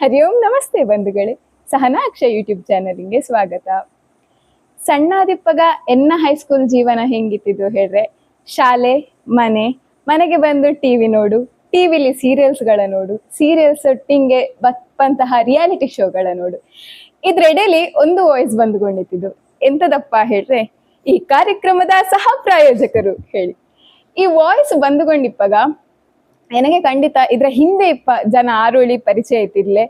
ಹರಿ ಓಂ ನಮಸ್ತೆ ಬಂಧುಗಳೇ. ಸಹನಾ ಅಕ್ಷಯ್ ಯೂಟ್ಯೂಬ್ ಚಾನಲ್ಗೆ ಸ್ವಾಗತ. ಸಣ್ಣದಿಪ್ಪಗ ಎನ್ನ ಹೈಸ್ಕೂಲ್ ಜೀವನ ಹೆಂಗಿತ್ತಿದ್ದು ಹೇಳ್ರೆ, ಶಾಲೆ ಮನೆಗೆ ಬಂದು ಟಿವಿ ನೋಡು, ಟಿವಿಲಿ ಸೀರಿಯಲ್ಸ್ಗಳ ನೋಡು, ಸೀರಿಯಲ್ಸ್ ಒಟ್ಟಿಂಗೆ ಬಪ್ಪಂತಹ ರಿಯಾಲಿಟಿ ಶೋಗಳ ನೋಡು. ಇದ್ರೆಡೆಲಿ ಒಂದು ವಾಯ್ಸ್ ಬಂದುಕೊಂಡಿದ್ದು ಎಂತದಪ್ಪ ಹೇಳ್ರೆ, ಈ ಕಾರ್ಯಕ್ರಮದ ಸಹ ಪ್ರಾಯೋಜಕರು ಹೇಳಿ. ಈ ವಾಯ್ಸ್ ಬಂದುಕೊಂಡಿಪ್ಪಗ ನನಗೆ ಖಂಡಿತ ಇದ್ರ ಹಿಂದೆ ಜನ ಆರೋಳಿ ಪರಿಚಯ ಐತಿರ್ಲೆ.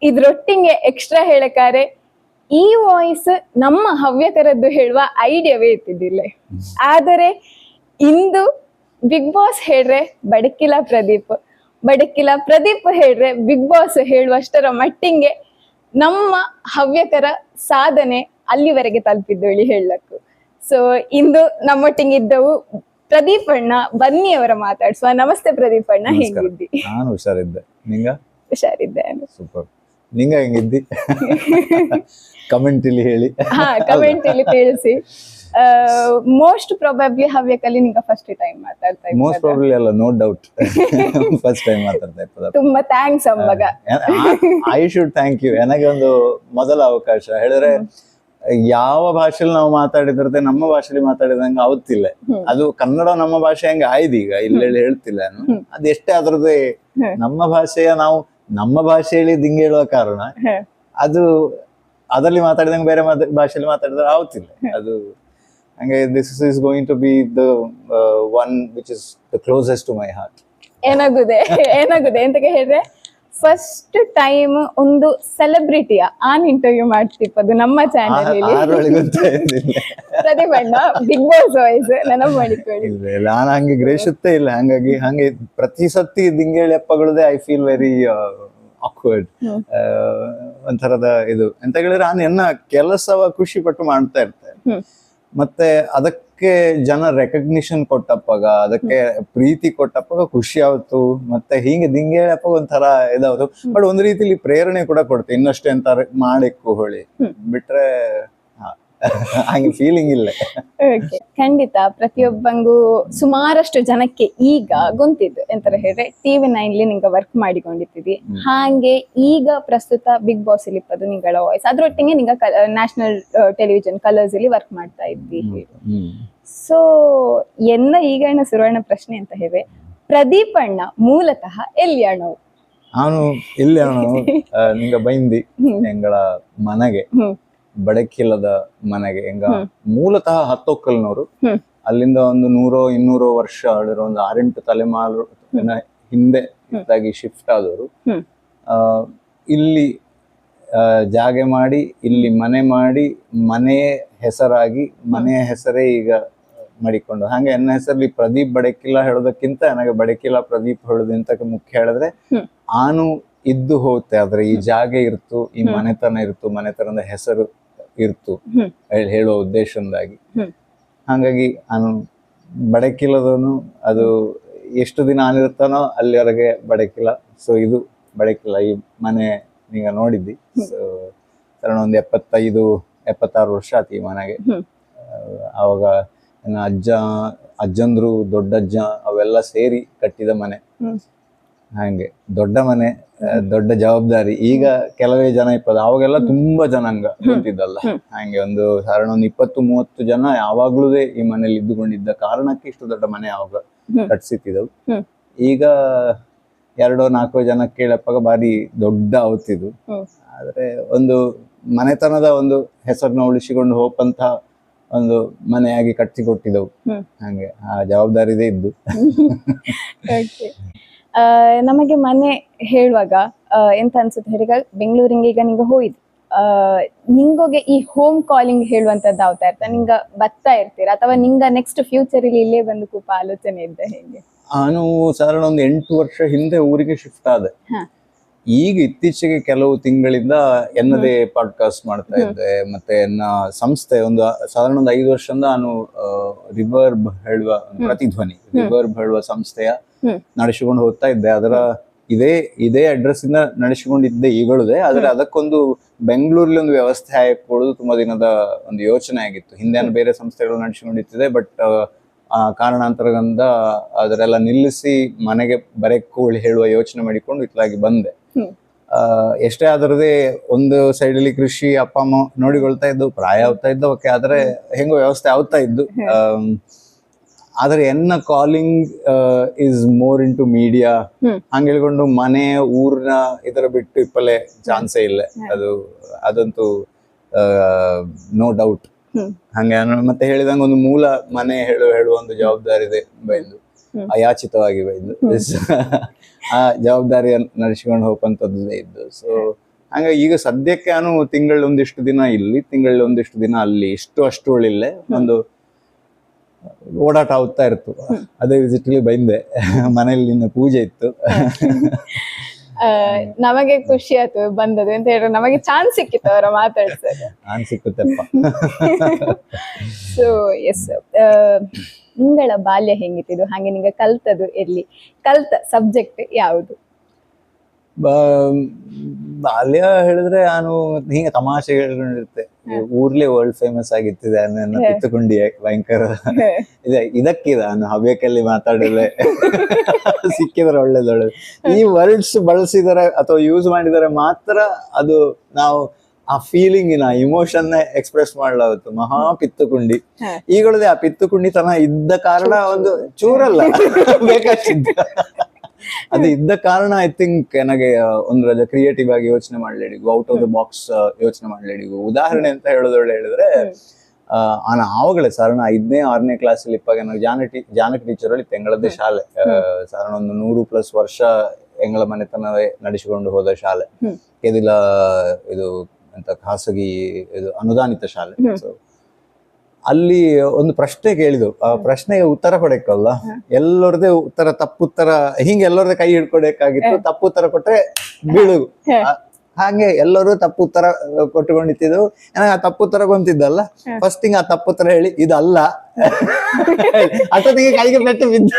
ಇದ್ರೊಟ್ಟಿಗೆ ಎಕ್ಸ್ಟ್ರಾ ಹೇಳಕಾರೆ ಈ ವಾಯ್ಸ್ ನಮ್ಮ ಹವ್ಯಕರದ್ದು ಹೇಳುವ ಐಡಿಯಾವೇ ಇತ್ತಿದ್ದಿಲ್ಲ. ಆದರೆ ಇಂದು ಬಿಗ್ ಬಾಸ್ ಹೇಳ್ರೆ ಬಡಕಿಲ ಪ್ರದೀಪ್ ಹೇಳ್ರೆ ಬಿಗ್ ಬಾಸ್ ಹೇಳುವಷ್ಟರ ಮಟ್ಟಿಗೆ ನಮ್ಮ ಹವ್ಯಕರ ಸಾಧನೆ ಅಲ್ಲಿವರೆಗೆ ತಲುಪಿದ್ದೋಳಿ ಹೇಳಕ್ಕು. ಸೊ ಇಂದು ನಮ್ಮೊಟ್ಟಿಗೆ ಇದ್ದವು ಪ್ರದೀಪ್ ಅಣ್ಣ. ಬನ್ನಿ ಅವರ ಮಾತಾಡ್ಸುವ. ನಮಸ್ತೆ ಪ್ರದೀಪ್ ಅಣ್ಣ, ಹೇಗಿದ್ದಿ? ನಾನು ಹುಷಾರಿದ್ದೆ. ನಿಂಗ? ಹುಷಾರಿದ್ದೆ. ಸೂಪರ್. ನಿಂಗ ಹೆಂಗಿದ್ದಿ? ಕಮೆಂಟ್ ಇಲ್ಲಿ ಹೇಳಿ. ಕಮೆಂಟ್ ಇಲ್ಲಿ ತಿಳಿಸಿ. ಮೋಸ್ಟ್ ಪ್ರಾಬಬ್ಲಿ ಹವ್ಯಕಲ್ಲಿ ನಿಂಗ ಫಸ್ಟ್ ಟೈಮ್ ಮಾತಾಡ್ತಾ ಇದ್ದೆ. ಮೋಸ್ಟ್ ಪ್ರಾಬಬ್ಲಿ ಅಲ್ಲ, ನೋ ಡೌಟ್ ಫಸ್ಟ್ ಟೈಮ್ ಮಾತಾಡ್ತಾ ಇದ್ದೆ. ತುಂಬಾ ಥ್ಯಾಂಕ್ಸ್ ಅಮ್ಮಗ. I should thank you. ನನಗೆ ಒಂದು ಮೊದಲ ಅವಕಾಶ ಹೇಳಿದ್ರೆ, ಯಾವ ಭಾಷೆಯಲ್ಲಿ ನಾವು ಮಾತಾಡಿದ್ರೆ ನಮ್ಮ ಭಾಷೆಯಲ್ಲಿ ಮಾತಾಡಿದಂಗೆ ಅವತ್ತಿಲ್ಲ. ಅದು ಕನ್ನಡ ನಮ್ಮ ಭಾಷೆ ಹಂಗೆ ಆಯ್ದು. ಈಗ ಇಲ್ಲಿ ಹೇಳ್ತಿಲ್ಲ ನಾನು, ಅದು ಎಷ್ಟೇ ಅದ್ರದ್ದೇ ನಮ್ಮ ಭಾಷೆಯ ನಾವು ನಮ್ಮ ಭಾಷೆಯಲ್ಲಿ ದಿಂಗೆ ಹೇಳುವ ಕಾರಣ ಅದು ಅದರಲ್ಲಿ ಮಾತಾಡಿದಂಗೆ ಬೇರೆ ಭಾಷೆಯಲ್ಲಿ ಮಾತಾಡಿದ್ರೆ ಆಗುತ್ತಿಲ್ಲ. ಅದು ಹಂಗೆ this is going to be the one which is the closest to my heart. ಏನಾಗುದೆ ಅಂತ ಹೇಳಿದ್ರೆ, ಫಸ್ಟ್ ಟೈಮ್ ಒಂದು ಸೆಲೆಬ್ರಿಟಿಯ ಇಂಟರ್ವ್ಯೂ ಮಾಡ್ತಿಪ್ಪದು ನಮ್ಮ ಚಾನೆಲ್. ಪ್ರದೀಪ್ ಅಣ್ಣ ಬಿಗ್ ಬಾಸ್ ವಾಯ್ಸ್ ನೆನಪು ಮಾಡಿಕೊಳ್ಳಿ. ನಾನು ಹಂಗೆ ಗ್ರಹಿಸುತ್ತೇ ಇಲ್ಲ. ಹಂಗೆ ಪ್ರತಿ ಸತಿ ದಿಂಗೇಳಿ ಅಪ್ಪಗಳದೇ ಐ ಫೀಲ್ ವೆರಿ ಆಕ್ವರ್ಡ್. ಒಂಥರದ ಇದು ಎಂತ ಹೇಳಿದ್ರೆ, ನಾನು ಎನ್ನ ಕೆಲಸವ ಖುಷಿ ಪಟ್ಟು ಮಾಡ್ತಾ ಇರ್ತೇನೆ. ಮತ್ತೆ ಅದಕ್ಕೆ ಜನ ರೆಕಗ್ನಿಷನ್ ಕೊಟ್ಟಪ್ಪಾಗ, ಅದಕ್ಕೆ ಪ್ರೀತಿ ಕೊಟ್ಟಪ್ಪಾಗ ಖುಷಿ ಆಯ್ತು. ಮತ್ತೆ ಹೀಗೆ ದಿಂಗೇಳಪ್ಪಾಗ ಒಂಥರ ಇದಾವ್ತು. ಬಟ್ ಒಂದ್ ರೀತಿಲಿ ಪ್ರೇರಣೆ ಕೂಡ ಕೊಡ್ತೆ, ಇನ್ನಷ್ಟೇ ಅಂತ ಮಾಡಿಕ್ಕು ಹೊಳಿ ಬಿಟ್ರೆ ಹಂಗೆ ಫೀಲಿಂಗ್ ಇಲ್ಲ. ಖಂಡಿತ ಪ್ರತಿಯೊಬ್ಬಂಗೂ ಸುಮಾರಷ್ಟು ಜನಕ್ಕೆ ಈಗ ಗೊಂತಿದ್ದು ಎಂತರ ಹೇಳಿದ್ರೆ, TV9 ನಿಂಗ ವರ್ಕ್ ಮಾಡಿಕೊಂಡಿದ್ದೀವಿ. ಹಾಗೆ ಈಗ ಪ್ರಸ್ತುತ ಬಿಗ್ ಬಾಸ್ ಇಲ್ಲಿ ಇಪ್ಪದು ನಿಂಗಳ ವಾಯ್ಸ್, ಅದ್ರೊಟ್ಟಿಗೆ ನಿಂಗ ನ್ಯಾಷನಲ್ ಟೆಲಿವಿಷನ್ ಕಲರ್ಸ್ ಇಲ್ಲಿ ವರ್ಕ್ ಮಾಡ್ತಾ ಇದ್ವಿ. ಸೊ ಈಗಣ್ಣ ಸುವರ್ಣ ಪ್ರಶ್ನೆ ಅಂತ ಹೇಳಿದ್ರೆ, ಪ್ರದೀಪ್ ಅಣ್ಣ ಮೂಲತಃ ಎಲ್ಲಿ ಅಣ್ಣವು? ನಾನು ಎಲ್ಲಿ ಅಣ್ಣ ನಿಂಗ ಬೈಂದಿ ಎಂಗಳ ಮನೆಗೆ, ಬಡಕಿಲ್ಲದ ಮನೆಗೆ. ಹೆಂಗ ಮೂಲತಃ ಹತ್ತೊಕ್ಕಲ್ನವರು. ಅಲ್ಲಿಂದ ಒಂದು 100-200 ವರ್ಷ ಆಳಿರೋ ಒಂದು 6-8 ತಲೆಮಾರು ಹಿಂದೆ ಇದ್ದಾಗಿ ಶಿಫ್ಟ್ ಆದವರು. ಇಲ್ಲಿ ಜಾಗೆ ಮಾಡಿ, ಇಲ್ಲಿ ಮನೆ ಮಾಡಿ, ಮನೆಯ ಹೆಸರಾಗಿ, ಮನೆಯ ಹೆಸರೇ ಈಗ ಮಾಡಿಕೊಂಡು, ಹಾಗೆ ನನ್ನ ಹೆಸರಲ್ಲಿ ಪ್ರದೀಪ್ ಬಡಕಿಲ್ಲ ಹೇಳೋದಕ್ಕಿಂತ ನನಗೆ ಬಡಕಿಲ್ಲ ಪ್ರದೀಪ್ ಹೇಳೋದಿಂತ ಮುಖ್ಯ ಹೇಳಿದ್ರೆ, ಆನು ಇದ್ದು ಹೋಗುತ್ತೆ. ಆದ್ರೆ ಈ ಜಾಗೆ ಇರ್ತು, ಈ ಮನೆತನ ಇರ್ತು, ಮನೆತನದ ಹೆಸರು ಇರ್ತು ಹೇಳುವ ಉದ್ದೇಶದಿಂದಾಗಿ. ಹಾಗಾಗಿ ನಾನು ಬಡಕಿಲ್ಲದವನು. ಅದು ಎಷ್ಟು ದಿನ ಆನಿರ್ತಾನೋ ಅಲ್ಲಿವರೆಗೆ ಬಡಕಿಲ್ಲ. ಸೊ ಇದು ಬಡಕಿಲ್ಲ. ಈ ಮನೆ ನೀಗ ನೋಡಿದ್ದಿ. ಸೊ ಒಂದು 75-76 ವರ್ಷ ಆಯ್ತು ಈ ಮನೆಗೆ. ಅವಾಗ ನನ್ನ ಅಜ್ಜಂದ್ರು, ದೊಡ್ಡಜ್ಜ ಅವೆಲ್ಲ ಸೇರಿ ಕಟ್ಟಿದ ಮನೆ. ಹಾಗೆ ದೊಡ್ಡ ಮನೆ, ದೊಡ್ಡ ಜವಾಬ್ದಾರಿ. ಈಗ ಕೆಲವೇ ಜನ ಇಪ್ಪದು, ಅವಾಗೆಲ್ಲ ತುಂಬಾ ಜನಾಂಗ ನಿಂತಿದ್ದಲ್ಲ. ಹಾಗೆ ಒಂದು 20-30 ಜನ ಯಾವಾಗ್ಲೂ ಈ ಮನೇಲಿ ಇದ್ದುಕೊಂಡಿದ್ದ ಕಾರಣಕ್ಕೆ ಇಷ್ಟು ದೊಡ್ಡ ಮನೆ ಯಾವಾಗ ಕಟ್ಸಿತ್ತಿದ್ದವು. ಈಗ 2-4 ಜನ ಕೇಳಪ್ಪಾಗ ಬಾರಿ ದೊಡ್ಡ ಅವತ್ತಿದು. ಆದ್ರೆ ಒಂದು ಮನೆತನದ ಒಂದು ಹೆಸರನ್ನ ಉಳಿಸಿಕೊಂಡು ಹೋಗಂತ ಒಂದು ಮನೆಯಾಗಿ ಕಟ್ಟಿಕೊಟ್ಟಿದ್ದವು. ಹಾಗೆ ಆ ಜವಾಬ್ದಾರಿದೇ ಇದ್ದು. ನಮಗೆ ಮನೆ ಹೇಳುವಾಗ ಎಂತ ಅನ್ಸುತ್ತೆ ಹೇಳಿಗ, ಬೆಂಗಳೂರಿಗೆ ಈಗ ನಿಂಗ ಹೋಯ್ತು, ನಿಂಗೋಗೆ ಈ ಹೋಮ್ ಕಾಲಿಂಗ್ ಹೇಳುವಂತದ್ದು ಆಗ್ತಾ ಇರ್ತಾ ನಿಂಗ ಬರ್ತಾ ಇರ್ತೀರಾ, ಅಥವಾ ನಿಂಗ ನೆಕ್ಸ್ಟ್ ಫ್ಯೂಚರ್ ಇಲ್ಲಿ ಇಲ್ಲೇ ಬಂದು ಕೂಪ ಆಲೋಚನೆ ಇದ್ದ ಹೇಗೆ? ನಾನು ಸಾಧಾರಣ ಒಂದು 8 ವರ್ಷ ಹಿಂದೆ ಊರಿಗೆ ಶಿಫ್ಟ್ ಆದೆ. ಈಗ ಇತ್ತೀಚೆಗೆ ಕೆಲವು ತಿಂಗಳಿಂದ ಎನ್ನದೇ ಪಾಡ್ಕಾಸ್ಟ್ ಮಾಡ್ತಾ ಇದ್ದೆ. ಮತ್ತೆ ಎನ್ನ ಸಂಸ್ಥೆ ಒಂದು ಸಾಧಾರಣ ಒಂದು 5 ವರ್ಷದಿಂದ ನಾನು ರಿವರ್ಬ್ ಹೇಳುವ ಪ್ರತಿಧ್ವನಿ, ರಿವರ್ಬ್ ಹೇಳುವ ಸಂಸ್ಥೆಯ ನಡೆಸಿಕೊಂಡು ಹೋಗ್ತಾ ಇದ್ದೆ. ಅದರ ಇದೇ ಅಡ್ರೆಸ್ ಇಂದ ನಡೆಸಿಕೊಂಡಿದ್ದೆ ಈಗಳುದೇ. ಆದ್ರೆ ಅದಕ್ಕೊಂದು ಬೆಂಗಳೂರಲ್ಲಿ ಒಂದು ವ್ಯವಸ್ಥೆ ಹಾಕೊಳ್ಳೋದು ತುಂಬಾ ದಿನದ ಒಂದು ಯೋಚನೆ ಆಗಿತ್ತು. ಹಿಂದೆ ಬೇರೆ ಸಂಸ್ಥೆಗಳು ನಡೆಸಿಕೊಂಡಿದ್ದೆ. ಬಟ್ ಕಾರಣಾಂತರದಿಂದ ಅದರೆಲ್ಲ ನಿಲ್ಲಿಸಿ ಮನೆಗೆ ಬರಕ್ಕೂ ಹೇಳುವ ಯೋಚನೆ ಮಾಡಿಕೊಂಡು ಇತ್ಲಾಗಿ ಬಂದೆ. ಎಷ್ಟೇ ಅದರದೇ ಒಂದು ಸೈಡಲ್ಲಿ ಕೃಷಿ ಅಪ್ಪ ಅಮ್ಮ ನೋಡಿಕೊಳ್ತಾ ಇದ್ದು, ಪ್ರಾಯ ಆಗ್ತಾ ಇದ್ದು ಓಕೆ, ಆದ್ರೆ ಹೆಂಗೋ ವ್ಯವಸ್ಥೆ ಆಗ್ತಾ ಇದ್ದು. ಆದ್ರೆ ಎನ್ನ calling is more into media ಹಂಗ ಹೇಳ್ಕೊಂಡು ಮನೆ ಊರ್ನ ಇದರ ಬಿಟ್ಟು ಇಪ್ಪಲೆ ಚಾನ್ಸೇ ಇಲ್ಲ. ಅದಂತೂ ನೋ ಡೌಟ್. ಹಂಗೆ ಮತ್ತೆ ಹೇಳಿದಂಗ ಒಂದು ಮೂಲ ಮನೆ ಹೇಳುವ ಒಂದು ಜವಾಬ್ದಾರಿ ಇದೆ ಬೈದು, ಅಯಾಚಿತವಾಗಿ ಬೈದು. ಆ ಜವಾಬ್ದಾರಿಯನ್ನು ನಡೆಸಿಕೊಂಡು ಹೋಗುವಂತದ್ದೇ ಇದ್ದು. ಸೊ ಹಂಗ ಈಗ ಸದ್ಯಕ್ಕೆ ನಾನು ತಿಂಗಳೊಂದಿಷ್ಟು ದಿನ ಇಲ್ಲಿ, ತಿಂಗಳೊಂದಿಷ್ಟು ದಿನ ಅಲ್ಲಿ, ಅಷ್ಟು ಉಳಿಲ್ಲೇ ಒಂದು ಓಡಾಟ ಆಗ್ತಾ ಇರ್ತು. ಅದೇ ವಿಸಿಟ್ಲಿ ಬಂದೆ. ಮನೇಲಿ ನಿನ್ನ ಪೂಜೆ ಇತ್ತು. ನಮಗೆ ಖುಷಿ ಆಯ್ತು ಬಂದದ್ದು ಅಂತ ಹೇಳಿದ್ರೆ, ನಮಗೆ ಚಾನ್ಸ್ ಸಿಕ್ಕಿತ್ತು ಅವರ ಮಾತಾಡ್ಸೋದು. ನಾನ್ ಸಿಕ್ಕುತ್ತಪ್ಪ. ಸೊ ಎಸ್, ನಿಂಗಳ ಬಾಲ್ಯ ಹೆಂಗಿತ್ತಿದ್ದು, ಹಾಗೆ ನಿಂಗೆ ಕಲ್ತದ್ದು ಎಲ್ಲಿ, ಕಲ್ತ ಸಬ್ಜೆಕ್ಟ್ ಯಾವುದು? ಬಾಲ್ಯ ಹೇಳಿದ್ರೆ ನಾನು ಹಿಂಗೆ ತಮಾಷೆ ಹೇಳ್ಕೊಂಡಿರುತ್ತೆ. ಊರ್ಲೆ ವರ್ಲ್ಡ್ ಫೇಮಸ್ ಆಗಿತ್ತಿದೆ ನನ್ನ ಕಿತ್ತುಕೊಂಡಿ ಭಯಂಕರ ಇದಕ್ಕಿದ ನಾನು ಹವ್ಯಕಲ್ಲಿ ಮಾತಾಡಿದ್ರೆ ಸಿಕ್ಕಿದ್ರೆ ಒಳ್ಳೇದೊಳ್ಳೇದು. ಈ ವರ್ಡ್ಸ್ ಬಳಸಿದರೆ ಅಥವಾ ಯೂಸ್ ಮಾಡಿದರೆ ಮಾತ್ರ ಅದು ನಾವು ಆ ಫೀಲಿಂಗಿನ ಇಮೋಷನ್ ಎಕ್ಸ್ಪ್ರೆಸ್ ಮಾಡ್ಲಾಗುತ್ತೆ. ಮಹಾ ಪಿತ್ತುಕುಂಡಿ ಈಗಳದೇ ಆ ಪಿತ್ತುಕುಂಡಿತನ ಇದ್ದ ಕಾರಣ ಒಂದು ಚೂರಲ್ಲ ಬೇಕಾಗ್ತಿದ್ದ ಅದು ಇದ್ದ ಕಾರಣ ಐ ಥಿಂಕ್ ನನಗೆ ಒಂದು ರಜೆ ಕ್ರಿಯೇಟಿವ್ ಆಗಿ ಯೋಚನೆ ಮಾಡ್ಲೇಡಿಗು, ಔಟ್ ಆಫ್ ದ ಬಾಕ್ಸ್ ಯೋಚನೆ ಮಾಡ್ಲೇಡಿಗು. ಉದಾಹರಣೆ ಅಂತ ಹೇಳಿದ್ರೆ ಆವಾಗಲೇ ಸಾಧಾರಣ 5ನೇ 6ನೇ ಕ್ಲಾಸಲ್ಲಿ ಇಪ್ಪಾಗ ನಾವು ಜಾನಕಿ ಟೀಚರ್ ಅಲ್ಲಿ ಎಂಗಳದ್ದೇ ಶಾಲೆ. ಸಾಧಾರಣ ಒಂದು 100+ ವರ್ಷ ಎಂಗಳ ಮನೆತನವೇ ನಡೆಸಿಕೊಂಡು ಹೋದ ಶಾಲೆ. ಕೆದಿಲ ಇದು ಅಂತ ಖಾಸಗಿ ಇದು ಅನುದಾನಿತ ಶಾಲೆ. ಸೊ ಅಲ್ಲಿ ಒಂದು ಪ್ರಶ್ನೆ ಕೇಳಿದ್ರು. ಆ ಪ್ರಶ್ನೆಗೆ ಉತ್ತರ ಕೊಡಕ್ಕಲ್ಲ, ಎಲ್ಲರದೇ ಉತ್ತರ ತಪ್ಪುತ್ತರ ಹಿಂಗೆ ಎಲ್ಲರದೇ ಕೈ ಹಿಡ್ಕೊಡಕ್ಕಾಗಿತ್ತು. ತಪ್ಪುತ್ತರ ಕೊಟ್ರೆ ಬೀಳು. ಹಾಗೆ ಎಲ್ಲರೂ ತಪ್ಪುತ್ತರ ಕೊಟ್ಟುಕೊಂಡಿದ್ದು. ನನಗೆ ಆ ತಪ್ಪುತ್ತರ ಗೊಂತಿದ್ದಲ್ಲ, ಫಸ್ಟ್ ಹಿಂಗ್ ಆ ತಪ್ಪುತ್ತರ ಹೇಳಿ ಇದಲ್ಲ ಅಷ್ಟೊತ್ತಿಗೆ ಕೈಗೆ ಪೆಟ್ಟು ಬಿದ್ದ.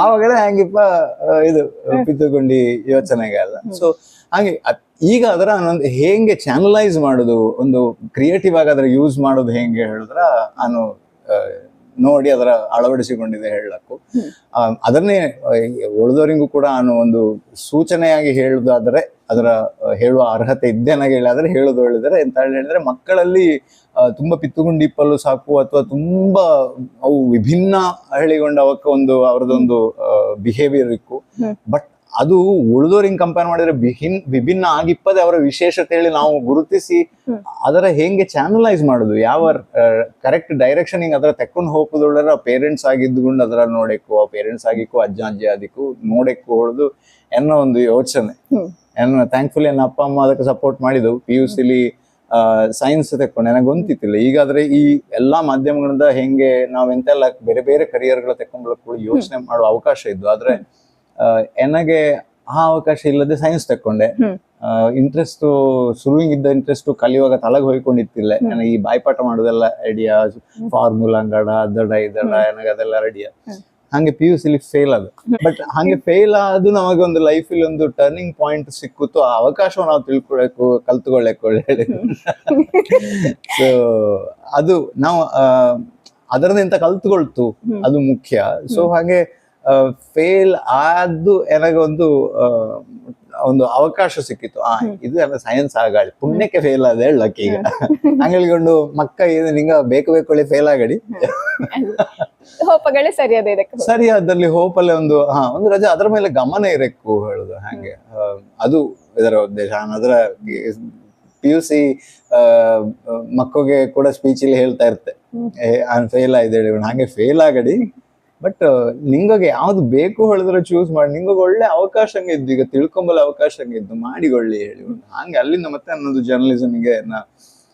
ಆವಾಗಲೇ ಹಂಗಿಪ್ಪ ಇದು ಪಿತ್ತುಕೊಂಡಿ ಯೋಚನೆಗೆ ಅಲ್ಲ. ಸೊ ಹಾಗೆ ಈಗ ಅದರ ಹೆಂಗೆ ಚಾನಲೈಸ್ ಮಾಡೋದು, ಒಂದು ಕ್ರಿಯೇಟಿವ್ ಆಗಿ ಅದರ ಯೂಸ್ ಮಾಡೋದು ಹೆಂಗೆ ಹೇಳಿದ್ರ ನಾನು ನೋಡಿ ಅದರ ಅಳವಡಿಸಿಕೊಂಡಿದೆ ಹೇಳಕ್ಕೂ. ಅದನ್ನೇ ಉಳಿದವರಿಗೂ ಕೂಡ ನಾನು ಒಂದು ಸೂಚನೆಯಾಗಿ ಹೇಳುದಾದ್ರೆ, ಅದರ ಹೇಳುವ ಅರ್ಹತೆ ಇದ್ದೇನಾಗಿ ಹೇಳಿದ್ರೆ ಹೇಳೋದು ಹೇಳಿದ್ರೆ ಎಂತ ಹೇಳಿದ್ರೆ, ಮಕ್ಕಳಲ್ಲಿ ತುಂಬಾ ಪಿತ್ತುಗುಂಡಿ ಇಪ್ಪಲು ಸಾಕು ಅಥವಾ ತುಂಬಾ ಅವು ವಿಭಿನ್ನ ಹೇಳಿಕೊಂಡು ಅವಕ್ಕೆ ಒಂದು ಅವ್ರದೊಂದು ಬಿಹೇವಿಯರ್ ಇಕ್ಕು. ಬಟ್ ಅದು ಉಳಿದೋರಿಂಗ್ ಕಂಪೇರ್ ಮಾಡಿದ್ರೆ ವಿಭಿನ್ನ ಆಗಿಪ್ಪದೆ ಅವರ ವಿಶೇಷತೆ ಹೇಳಿ ನಾವು ಗುರುತಿಸಿ ಅದರ ಹೆಂಗೆ ಚಾನಲೈಸ್ ಮಾಡುದು, ಯಾವ ಕರೆಕ್ಟ್ ಡೈರೆಕ್ಷನ್ ಹಿಂಗ್ ಅದರ ತೆಕ್ಕೊಂಡು ಹೋಗೋದೊಳ್ಳರ ಪೇರೆಂಟ್ಸ್ ಆಗಿದ್ದುಕೊಂಡು ಅದರ ನೋಡಕ್ಕು, ಆ ಪೇರೆಂಟ್ಸ್ ಆಗಿಕ್ಕು ಅಜ್ಜ ಅಜ್ಜಿ ಆದಿಕ್ಕು ನೋಡಕ್ಕು ಹೊಡೆದು ಎನ್ನೋ ಒಂದು ಯೋಚನೆ. ಥ್ಯಾಂಕ್ಫುಲಿ ನನ್ನ ಅಪ್ಪ ಅಮ್ಮ ಅದಕ್ಕೆ ಸಪೋರ್ಟ್ ಮಾಡಿದ್ದು. PUCಲಿ ಸೈನ್ಸ್ ತೆಕ್ಕೊಂಡು ನನಗೆ ಗೊತ್ತಿತ್ತಿಲ್ಲ. ಈಗಾದ್ರೆ ಈ ಎಲ್ಲಾ ಮಾಧ್ಯಮಗಳಿಂದ ಹೆಂಗೆ ನಾವೆಂತೆಲ್ಲ ಬೇರೆ ಬೇರೆ ಕರಿಯರ್ಗಳ ತೆಕ್ಕೊಂಡ್ಕೊಳ್ಳೋಕೆ ಯೋಚನೆ ಮಾಡುವ ಅವಕಾಶ ಇದ್ದು. ಆದ್ರೆ ನನಗೆ ಆ ಅವಕಾಶ ಇಲ್ಲದೆ ಸೈನ್ಸ್ ತಕೊಂಡೆ. ಇಂಟ್ರೆಸ್ಟ್ ಶುರುವಿಂಗ್ ಇದ್ದ ಇಂಟ್ರೆಸ್ಟ್ ಕಲಿಯುವಾಗ ತಲೆಗೆ ಹೋಯ್ಕೊಂಡಿತ್ತಿಲ್ಲ. ನನಗೆ ಈ ಬಾಯ್ಪಾಠ ಮಾಡೋದೆಲ್ಲ ಐಡಿಯಾ, ಫಾರ್ಮುಲಾ ಅಂಗಡ ಅದಡ ಇದಡ ನನಗೆ ಅದೆಲ್ಲ ರೆಡಿಯಾ. ಹಂಗೆ PUCಲಿ ಫೇಲ್ ಅದು. ಬಟ್ ಹಂಗೆ ಫೇಲ್ ಆದು ನಮಗೆ ಒಂದು ಲೈಫಲ್ಲಿ ಒಂದು ಟರ್ನಿಂಗ್ ಪಾಯಿಂಟ್ ಸಿಕ್ಕಿತ್ತು. ಆ ಅವಕಾಶ ನಾವು ತಿಳ್ಕೊಳಕು ಕಲ್ತ್ಕೊಳ್ಳೆಕು ಹೇಳಿ. ಸೊ ಅದು ನಾವು ಅದರದಿಂದ ಕಲ್ತ್ಕೊಳ್ತು, ಅದು ಮುಖ್ಯ. ಸೊ ಹಾಗೆ ಫೇಲ್ ಆದ್ದು ನನಗೆ ಒಂದು ಅವಕಾಶ ಸಿಕ್ಕಿತ್ತು. ಇದು ಎಲ್ಲ ಸೈನ್ಸ್ ಆಗಾಡಿ ಪುಣ್ಯಕ್ಕೆ ಫೇಲ್ ಆದ ಹೇಳಕ್ ಈಗ ಹಂಗ ಹೇಳ್ಕೊಂಡು ಮಕ್ಕ ಇದು ನಿಂಗ ಬೇಕು ಫೇಲ್ ಆಗಡಿ ಹೋಪಗಳೇ ಸರಿಯಾದ ಇದಕ್ಕೆ ಸರಿಯಾದಲ್ಲಿ ಹೋಪಲ್ಲೇ ಒಂದು ರಜೆ ಅದರ ಮೇಲೆ ಗಮನ ಇರಕ್ಕು ಹೇಳುದು. ಹಾಗೆ ಅದು ಇದರ ಉದ್ದೇಶ. ಅದರ PUC ಮಕ್ಕಳಿಗೆ ಕೂಡ ಸ್ಪೀಚಲ್ಲಿ ಹೇಳ್ತಾ ಇರ್ತೆ, ಫೇಲ್ ಆಯ್ತು ಹೇಳಿ ಹಾಗೆ ಫೇಲ್ ಆಗಡಿ, ಬಟ್ ನಿಂಗೆ ಯಾವ್ದು ಬೇಕು ಹೇಳಿದ್ರೆ ಚೂಸ್ ಮಾಡಿ. ನಿಂಗೆ ಒಳ್ಳೆ ಅವಕಾಶ ಇದ್ದು, ಈಗ ತಿಳ್ಕೊಂಬಲ್ಲ ಅವಕಾಶ ಇದ್ದು ಮಾಡಿಕೊಳ್ಳಿ ಹೇಳಿ. ಹಂಗೆ ಅಲ್ಲಿಂದ ಮತ್ತೆ ಅನ್ನೋದು ಜರ್ನಲಿಸಮ್ಗೆ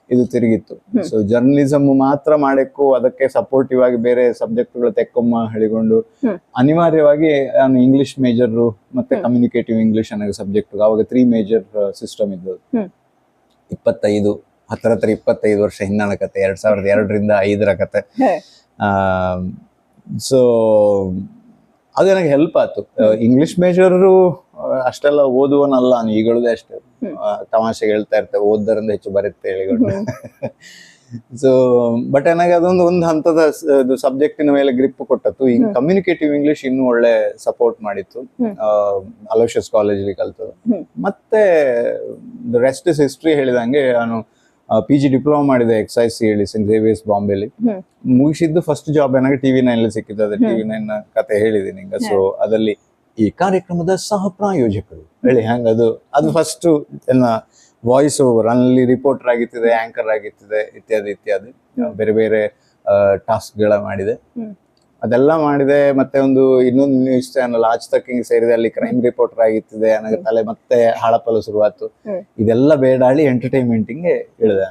ಇದು ತಿರುಗಿತ್ತು. ಸೊ ಜರ್ನಲಿಸಮ್ ಮಾತ್ರ ಮಾಡಕ್ಕೂ ಅದಕ್ಕೆ ಸಪೋರ್ಟಿವ್ ಆಗಿ ಬೇರೆ ಸಬ್ಜೆಕ್ಟ್ಗಳು ತೆಕ್ಕೊಮ್ಮ ಹೇಳಿಕೊಂಡು ಅನಿವಾರ್ಯವಾಗಿ ನಾನು ಇಂಗ್ಲಿಷ್ ಮೇಜರ್ ಮತ್ತೆ ಕಮ್ಯುನಿಕೇಟಿವ್ ಇಂಗ್ಲಿಷ್ ಅನ್ನೋ ಸಬ್ಜೆಕ್ಟ್. ಅವಾಗ 3 ಮೇಜರ್ ಸಿಸ್ಟಮ್ ಇದ್ದು. 25 ವರ್ಷ ಹಿಂದಣ ಕತೆ, 2002ರಿಂದ 5 ಕತೆ. ಸೊ ಅದು ನನಗೆ ಹೆಲ್ಪ್ ಆಯ್ತು. ಇಂಗ್ಲಿಷ್ ಮೇಜರು ಅಷ್ಟೆಲ್ಲ ಓದುವನಲ್ಲ ನಾನು, ಈಗಳದೇ ಅಷ್ಟೇ ತಮಾಷೆಗೆ ಹೇಳ್ತಾ ಇರ್ತೇವೆ ಓದ್ದರಿಂದ ಹೆಚ್ಚು ಬರುತ್ತೆ ಹೇಳಿಕೊಂಡು. ಸೊ ಬಟ್ ನನಗೆ ಅದೊಂದು ಒಂದು ಹಂತದ ಸಬ್ಜೆಕ್ಟಿನ ಮೇಲೆ ಗ್ರಿಪ್ ಕೊಟ್ಟತ್ತು. ಈಗ ಕಮ್ಯುನಿಕೇಟಿವ್ ಇಂಗ್ಲಿಷ್ ಇನ್ನೂ ಒಳ್ಳೆ ಸಪೋರ್ಟ್ ಮಾಡಿತ್ತು. ಅಲೋಷಿಯಸ್ ಕಾಲೇಜಲ್ಲಿ ಕಲ್ತು ಮತ್ತೆ ರೆಸ್ಟ್ ಇಸ್ ಹಿಸ್ಟ್ರಿ ಹೇಳಿದಂಗೆ ನಾನು PG ಡಿಪ್ಲೊಮಾ ಮಾಡಿದೆ ಎಕ್ಸೈಸ್ ಹೇಳಿ ಸೆಂಟ್ ಝೇವಿಯರ್ಸ್ ಬಾಂಬೆಲಿ. ಮುಗಿಸಿದ್ದು ಫಸ್ಟ್ ಜಾಬ್ ನನಗೆ TV9 ಸಿಕ್ಕಿತ್ತು. ಅದೇ TV9 ಕತೆ ಹೇಳಿದ್ದೀನಿ ಈಗ. ಸೊ ಅದರಲ್ಲಿ ಈ ಕಾರ್ಯಕ್ರಮದ ಸಹ ಪ್ರಾಯೋಜಕರು ಹೇಳಿ ಹಂಗ ಅದು ಫಸ್ಟ್ ವಾಯ್ಸ್ ಓವರ್ ಅಲ್ಲಿ ರಿಪೋರ್ಟರ್ ಆಗಿತ್ತಿದೆ, ಆಂಕರ್ ಆಗಿತ್ತಿದೆ, ಇತ್ಯಾದಿ ಇತ್ಯಾದಿ ಬೇರೆ ಬೇರೆ ಟಾಸ್ಕ್ ಗಳ ಮಾಡಿದೆ. ಅದೆಲ್ಲ ಮಾಡಿದೆ. ಮತ್ತೆ ಒಂದು ಇನ್ನೊಂದು ನ್ಯೂಸ್ ಚಾನಲ್ ಆಜ್ ತಕ್ ಹಿಂಗ್ ಸೇರಿದೆ, ಅಲ್ಲಿ ಕ್ರೈಮ್ ರಿಪೋರ್ಟರ್ ಆಗಿತ್ತಿದೆ. ನನಗೆ ತಲೆ ಮತ್ತೆ ಹಾಳಪಲು ಶುರುವಾತು. ಇದೆಲ್ಲ ಬೇಡಾಳಿ ಎಂಟರ್ಟೈನ್ಮೆಂಟಿಂಗ್ ಇಳಿದೆ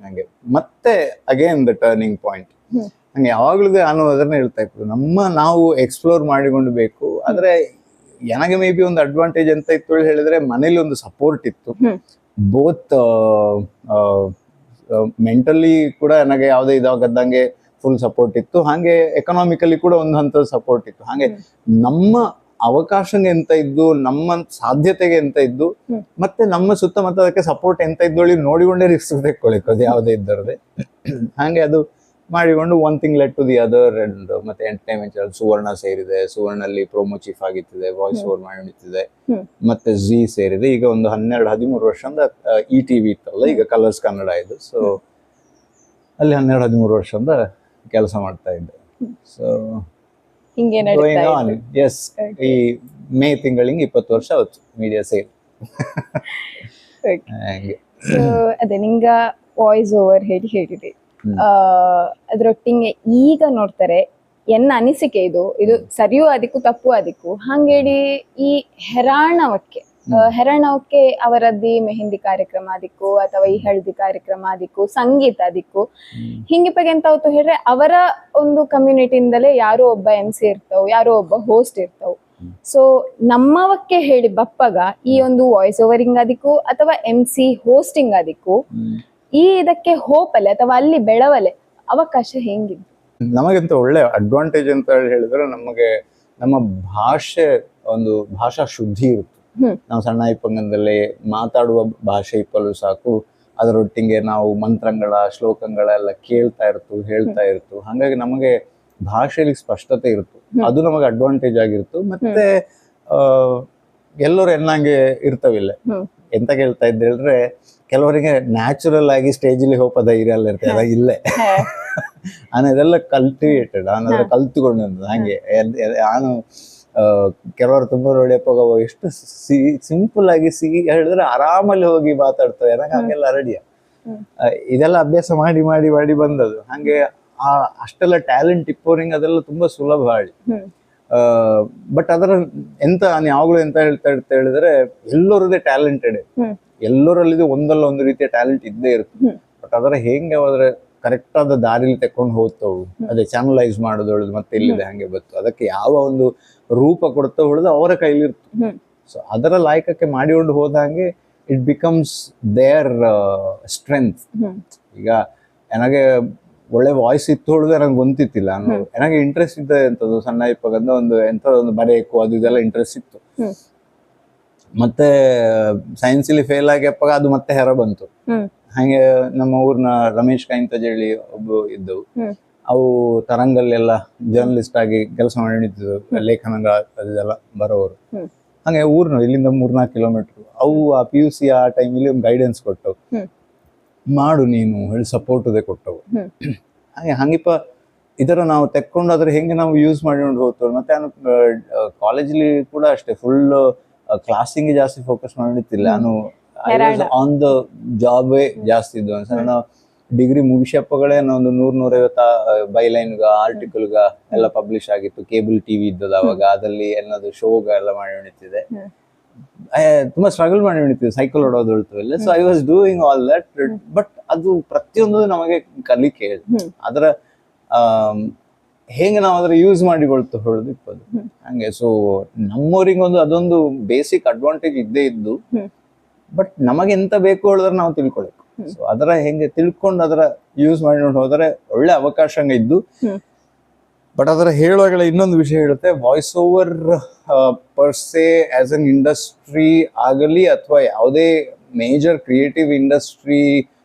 ನಂಗೆ. ಮತ್ತೆ ಅಗೇನ್ ದ ಟರ್ನಿಂಗ್ ಪಾಯಿಂಟ್ ನಂಗೆ ಯಾವಾಗ್ಲೂ ನಾನು ಅದನ್ನ ಹೇಳ್ತಾ ಇತ್ತು, ನಾವು ಎಕ್ಸ್ಪ್ಲೋರ್ ಮಾಡಿಕೊಂಡು ಬೇಕು. ಆದ್ರೆ ನನಗೆ ಮೇ ಬಿ ಒಂದು ಅಡ್ವಾಂಟೇಜ್ ಅಂತ ಇತ್ತು ಹೇಳಿದ್ರೆ, ಮನೇಲಿ ಒಂದು ಸಪೋರ್ಟ್ ಇತ್ತು. ಬೋತ್ ಮೆಂಟಲಿ ಕೂಡ ನನಗೆ ಯಾವುದೇ ಇದಾಗದಂಗೆ ಫುಲ್ ಸಪೋರ್ಟ್ ಇತ್ತು. ಹಾಗೆ ಎಕನಾಮಿಕಲಿ ಕೂಡ ಒಂದು ಹಂತದ ಸಪೋರ್ಟ್ ಇತ್ತು. ಹಾಗೆ ನಮ್ಮ ಅವಕಾಶಗೆ ಎಂತ ಇದ್ದು, ನಮ್ಮ ಸಾಧ್ಯತೆಗೆ ಎಂತ ಇದ್ದು, ಮತ್ತೆ ನಮ್ಮ ಸುತ್ತಮುತ್ತದಕ್ಕೆ ಸಪೋರ್ಟ್ ಎಂತ ಇದ್ದೊಳಿ ನೋಡಿಕೊಂಡೇ ರಿಸ್ಕ್ ತೆಕ್ಕೊಳ್ಳಿಕ್ಕೆ ಅದು ಯಾವುದೇ ಇದ್ದರದೆ. ಹಾಗೆ ಅದು ಮಾಡಿಕೊಂಡು one thing led to the other. And ಮತ್ತೆ ಎಂಟರ್ಟೈನ್ಮೆಂಟ್ ಸುವರ್ಣ ಸೇರಿದೆ. ಸುವರ್ಣಲ್ಲಿ ಪ್ರೊಮೋ ಚೀಫ್ ಆಗಿತ್ತಿದೆ, ವಾಯ್ಸ್ ಓವರ್ ಮಾಡಿತ್ತಿದೆ. ಮತ್ತೆ ಝೀ ಸೇರಿದೆ. ಈಗ ಒಂದು 12-13 ವರ್ಷದಿಂದ ETV ಇತ್ತಲ್ಲ, ಈಗ ಕಲರ್ಸ್ ಕನ್ನಡ ಇದು. ಸೊ ಅಲ್ಲಿ 12-13 ವರ್ಷದಿಂದ ಕೆಲಸ ಮಾಡ್ತಾ ಇದ್ದೆ. ಸೊ ಎಸ್, ಈ ಮೇ ತಿಂಗಳಿಗೆ 20 ವರ್ಷ ಆಯ್ತು ಮೀಡಿಯಾ ಸೇರಿ. ಹಾಗೆ ಅದೇ ನಿಂಗ ವಾಯ್ಸ್ ಓವರ್ ಹೇಳಿದೆ. ಅದ್ರೊಟ್ಟಿಗೆ ಈಗ ನೋಡ್ತಾರೆ ಎನ್ನ ಅನಿಸಿಕೆ ಇದು ಸರಿಯೂ ಅದಕ್ಕೂ ತಪ್ಪು ಅದಕ್ಕೂ ಹಂಗೇಳಿ ಈ ಹೆರಾಣವಕ್ಕೆ ಅವರದ್ದಿ ಮೆಹಂದಿ ಕಾರ್ಯಕ್ರಮ ಅದಕ್ಕೂ ಅಥವಾ ಈ ಹಳದಿ ಕಾರ್ಯಕ್ರಮ ಅದಕ್ಕೂ ಸಂಗೀತ ಅದಕ್ಕೂ ಹಿಂಗಿಪ್ಪಗೆ ಎಂತ ಆಯ್ತು ಹೇಳ್ರೆ, ಅವರ ಒಂದು ಕಮ್ಯುನಿಟಿಯಿಂದಲೇ ಯಾರೋ ಒಬ್ಬ MC ಇರ್ತಾವ, ಯಾರೋ ಒಬ್ಬ ಹೋಸ್ಟ್ ಇರ್ತಾವ. ಸೊ ನಮ್ಮವಕ್ಕೆ ಹೇಳಿ ಬಪ್ಪಗ ಈ ಒಂದು ವಾಯ್ಸ್ ಓವರಿಂಗ್ ಅದಕ್ಕೂ ಅಥವಾ MC ಹೋಸ್ಟಿಂಗ್ ಅದಕ್ಕೂ ಇದಕ್ಕೆ ಹೋಪಲೆ ಅಥವಾ ಅಲ್ಲಿ ಬೆಳವಲೆ ಅವಕಾಶ ಹೆಂಗಿತ್ತು? ನಮಗಂತ ಒಳ್ಳೆ ಅಡ್ವಾಂಟೇಜ್ ಅಂತ ಹೇಳಿದ್ರೆ, ನಮಗೆ ನಮ್ಮ ಭಾಷೆ ಒಂದು ಭಾಷಾ ಶುದ್ಧಿ ಇರುತ್ತೆ. ನಾವು ಸಣ್ಣ ಇಪ್ಪಂಗದಲ್ಲಿ ಮಾತಾಡುವ ಭಾಷೆ ಇಪ್ಪಲು ಸಾಕು. ಅದರೊಟ್ಟಿಗೆ ನಾವು ಮಂತ್ರಗಳ ಶ್ಲೋಕಗಳೆಲ್ಲ ಕೇಳ್ತಾ ಹೇಳ್ತಾ ಇರ್ತು. ಹಾಗಾಗಿ ನಮಗೆ ಭಾಷೆಯಲ್ಲಿ ಸ್ಪಷ್ಟತೆ ಇರುತ್ತೆ. ಅದು ನಮಗೆ ಅಡ್ವಾಂಟೇಜ್ ಆಗಿರುತ್ತೆ. ಮತ್ತೆ ಎಲ್ಲರೂ ಎನ್ನಂಗೆ ಇರ್ತವಿಲ್ಲ. ಎಂತ ಕೇಳ್ತಾ ಇದ್ದ ಹೇಳಿದ್ರೆ, ಕೆಲವರಿಗೆ ನ್ಯಾಚುರಲ್ ಆಗಿ ಸ್ಟೇಜಲ್ಲಿ ಹೋಗೋ ಧೈರ್ಯ ಎಲ್ಲ ಇರ್ತದೆ, ಅದ ಇಲ್ಲೇ. ನಾನು ಇದೆಲ್ಲ ಕಲ್ಟಿವೇಟೆಡ್, ನಾನು ಕಲ್ತುಕೊಂಡು ಹಾಗೆ. ನಾನು ಕೆಲವರು ತುಂಬಾ ನೋಡಿಯಪ್ಪ ಎಷ್ಟು ಸಿಂಪಲ್ ಆಗಿ ಹೇಳಿದ್ರೆ ಆರಾಮಲ್ಲಿ ಹೋಗಿ ಮಾತಾಡ್ತಾರೆ. ನನಗೆ ಹಾಗೆಲ್ಲ ರೆಡಿಯ ಇದೆಲ್ಲ ಅಭ್ಯಾಸ ಮಾಡಿ ಮಾಡಿ ಮಾಡಿ ಬಂದದ್ದು. ಹಾಗೆ ಅಷ್ಟೆಲ್ಲ ಟ್ಯಾಲೆಂಟ್ ಇಪ್ಪೋರಿಂಗ್ ಅದೆಲ್ಲ ತುಂಬಾ ಸುಲಭ ಹಾಳಿ. ಬಟ್ ಅದರ ಎಂತ ನಾನು ಯಾವಾಗ್ಲೂ ಎಂತ ಹೇಳ್ತಾ ಹೇಳಿದ್ರೆ, ಎಲ್ಲರದೇ ಟ್ಯಾಲೆಂಟೆಡ್, ಎಲ್ಲರಲ್ಲಿದೆ ಒಂದಲ್ಲ ಒಂದು ರೀತಿಯ ಟ್ಯಾಲೆಂಟ್ ಇದ್ದೇ ಇರುತ್ತೆ. ಬಟ್ ಅದರ ಹೆಂಗೆ ಹೋದ್ರೆ ಕರೆಕ್ಟ್ ಆದ ದಾರಿಲಿ ತೆಕ್ಕೊಂಡು ಹೋಗ್ತಾವು. ಅದೇ ಚಾನಲೈಸ್ ಮಾಡೋದು ಹೇಳುದು ಮತ್ತೆ ಇಲ್ಲಿದೆ ಹಂಗೆ ಬತ್ತು. ಅದಕ್ಕೆ ಯಾವ ಒಂದು ರೂಪ ಕೊಡ್ತಾ ಹೊಡೆದು ಅವರ ಕೈಲಿರ್ತು. ಸೊ ಅದರ ಲಾಯಕಕ್ಕೆ ಮಾಡಿಕೊಂಡು ಹೋದಂಗೆ ಇಟ್ ಬಿಕಮ್ಸ್ ದೇರ್ ಸ್ಟ್ರೆಂತ್. ಈಗ ನನಗೆ ಒಳ್ಳೆ ವಾಯ್ಸ್ ಇತ್ತು ಹೊಡೆದು ನನಗೆ ಗೊತ್ತಿತ್ತಿಲ್ಲ. ನನಗೆ ಇಂಟ್ರೆಸ್ಟ್ ಇದ್ದ ಎಂತದ್ದು ಸಣ್ಣ ಇಪ್ಪಗಂದ ಒಂದು ಬರೆಯಕ್ಕೂ ಅದು ಇದೆಲ್ಲ ಇಂಟ್ರೆಸ್ಟ್ ಇತ್ತು. ಮತ್ತೆ ಸೈನ್ಸಲ್ಲಿ ಫೇಲ್ ಆಗ್ಯಪ್ಪಾಗ ಅದು ಮತ್ತೆ ಹೆರ ಬಂತು. ಹಾಗೆ ನಮ್ಮ ಊರಿನ ರಮೇಶ್ ಕೈಂತಜೇಳಿ ಒಬ್ಬ ಇದ್ದವು. ಅವು ತರಂಗಲ್ಲೆಲ್ಲ ಜರ್ನಲಿಸ್ಟ್ ಆಗಿ ಕೆಲಸ ಮಾಡಿ ನಿಂತಿದ್ವು, ಲೇಖನಗಳ ಅದೆಲ್ಲ ಬರೋರು. ಹಾಗೆ ಊರ್ನ ಇಲ್ಲಿಂದ 3-4 ಕಿಲೋಮೀಟರ್. ಅವು ಆ PUC ಆ ಟೈಮಲ್ಲಿ ಒಂದು ಗೈಡೆನ್ಸ್ ಕೊಟ್ಟವು, ಮಾಡು ನೀನು ಹೇಳಿ ಸಪೋರ್ಟ್ ಕೊಟ್ಟವು. ಹಾಗೆ ಹಂಗಿಪ್ಪ ಇದರ ನಾವು ತೆಕ್ಕೊಂಡು ಅದ್ರ ಹೆಂಗೆ ನಾವು ಯೂಸ್ ಮಾಡಿಕೊಂಡು ಹೋಗ್ತೇವೆ. ಮತ್ತೆ ನಾನು ಕಾಲೇಜಲ್ಲಿ ಕೂಡ ಅಷ್ಟೇ ಫುಲ್ ಕ್ಲಾಸಿಂಗ್ ಜಾಸ್ತಿ ಫೋಕಸ್ ಮಾಡಿರ್ತಿಲ್ಲ. ನಾನು ಆನ್ ದ ಜಾಬೇ ಜಾಸ್ತಿ ಇದ್ದು. ನಾನು ಡಿಗ್ರಿ ಮುಗಿಸಪ್ಪಗಳೇ ಒಂದು 100-150 ಬೈಲೈನ್ಗ ಆರ್ಟಿಕಲ್ಗ ಎಲ್ಲ ಪಬ್ಲಿಷ್ ಆಗಿತ್ತು. ಕೇಬಲ್ TV ಇದ್ದದ ಅವಾಗ, ಅದಲ್ಲಿ ಏನಾದ್ರು ಶೋಗ ಎಲ್ಲ ಮಾಡಿ ಹೊಣಿತಿದೆ. ತುಂಬಾ ಸ್ಟ್ರಗಲ್ ಮಾಡಿ ಹೊಣಿತಿದೆ, ಸೈಕಲ್ ಹೊಡೋದು ಹೇಳ್ತೇವೆ. So I was doing all that. But ಅದು ಪ್ರತಿಯೊಂದು ನಮಗೆ ಕಲಿಕೆ. ಅದರ ಹೇಗೆ ನಾವು ಅದರ ಯೂಸ್ ಮಾಡಿಕೊಳ್ತು ಹೊಡೆದು ಇಪ್ಪದು ಹಂಗೆ. ಸೊ ನಮ್ಮವರಿಗೆ ಅದೊಂದು ಬೇಸಿಕ್ ಅಡ್ವಾಂಟೇಜ್ ಇದ್ದೇ ಇದ್ದು. ಬಟ್ ನಮಗೆ ಎಂತ ಬೇಕು ಹೇಳಿದ್ರೆ ನಾವು ತಿಳ್ಕೊಳ್ಬೇಕು. ಸೊ ಅದರ ಹೆಂಗೆ ತಿಳ್ಕೊಂಡು ಅದರ ಯೂಸ್ ಮಾಡಿಕೊಂಡು ಹೋದರೆ ಒಳ್ಳೆ ಅವಕಾಶ ಇದ್ದು. ಬಟ್ ಅದರ ಹೇಳುವಾಗಲೇ ಇನ್ನೊಂದು ವಿಷಯ ಹೇಳುತ್ತೆ, voice over per se as an industry ಆಗಲಿ ಅಥವಾ ಯಾವುದೇ ಮೇಜರ್ ಕ್ರಿಯೇಟಿವ್ ಇಂಡಸ್ಟ್ರಿ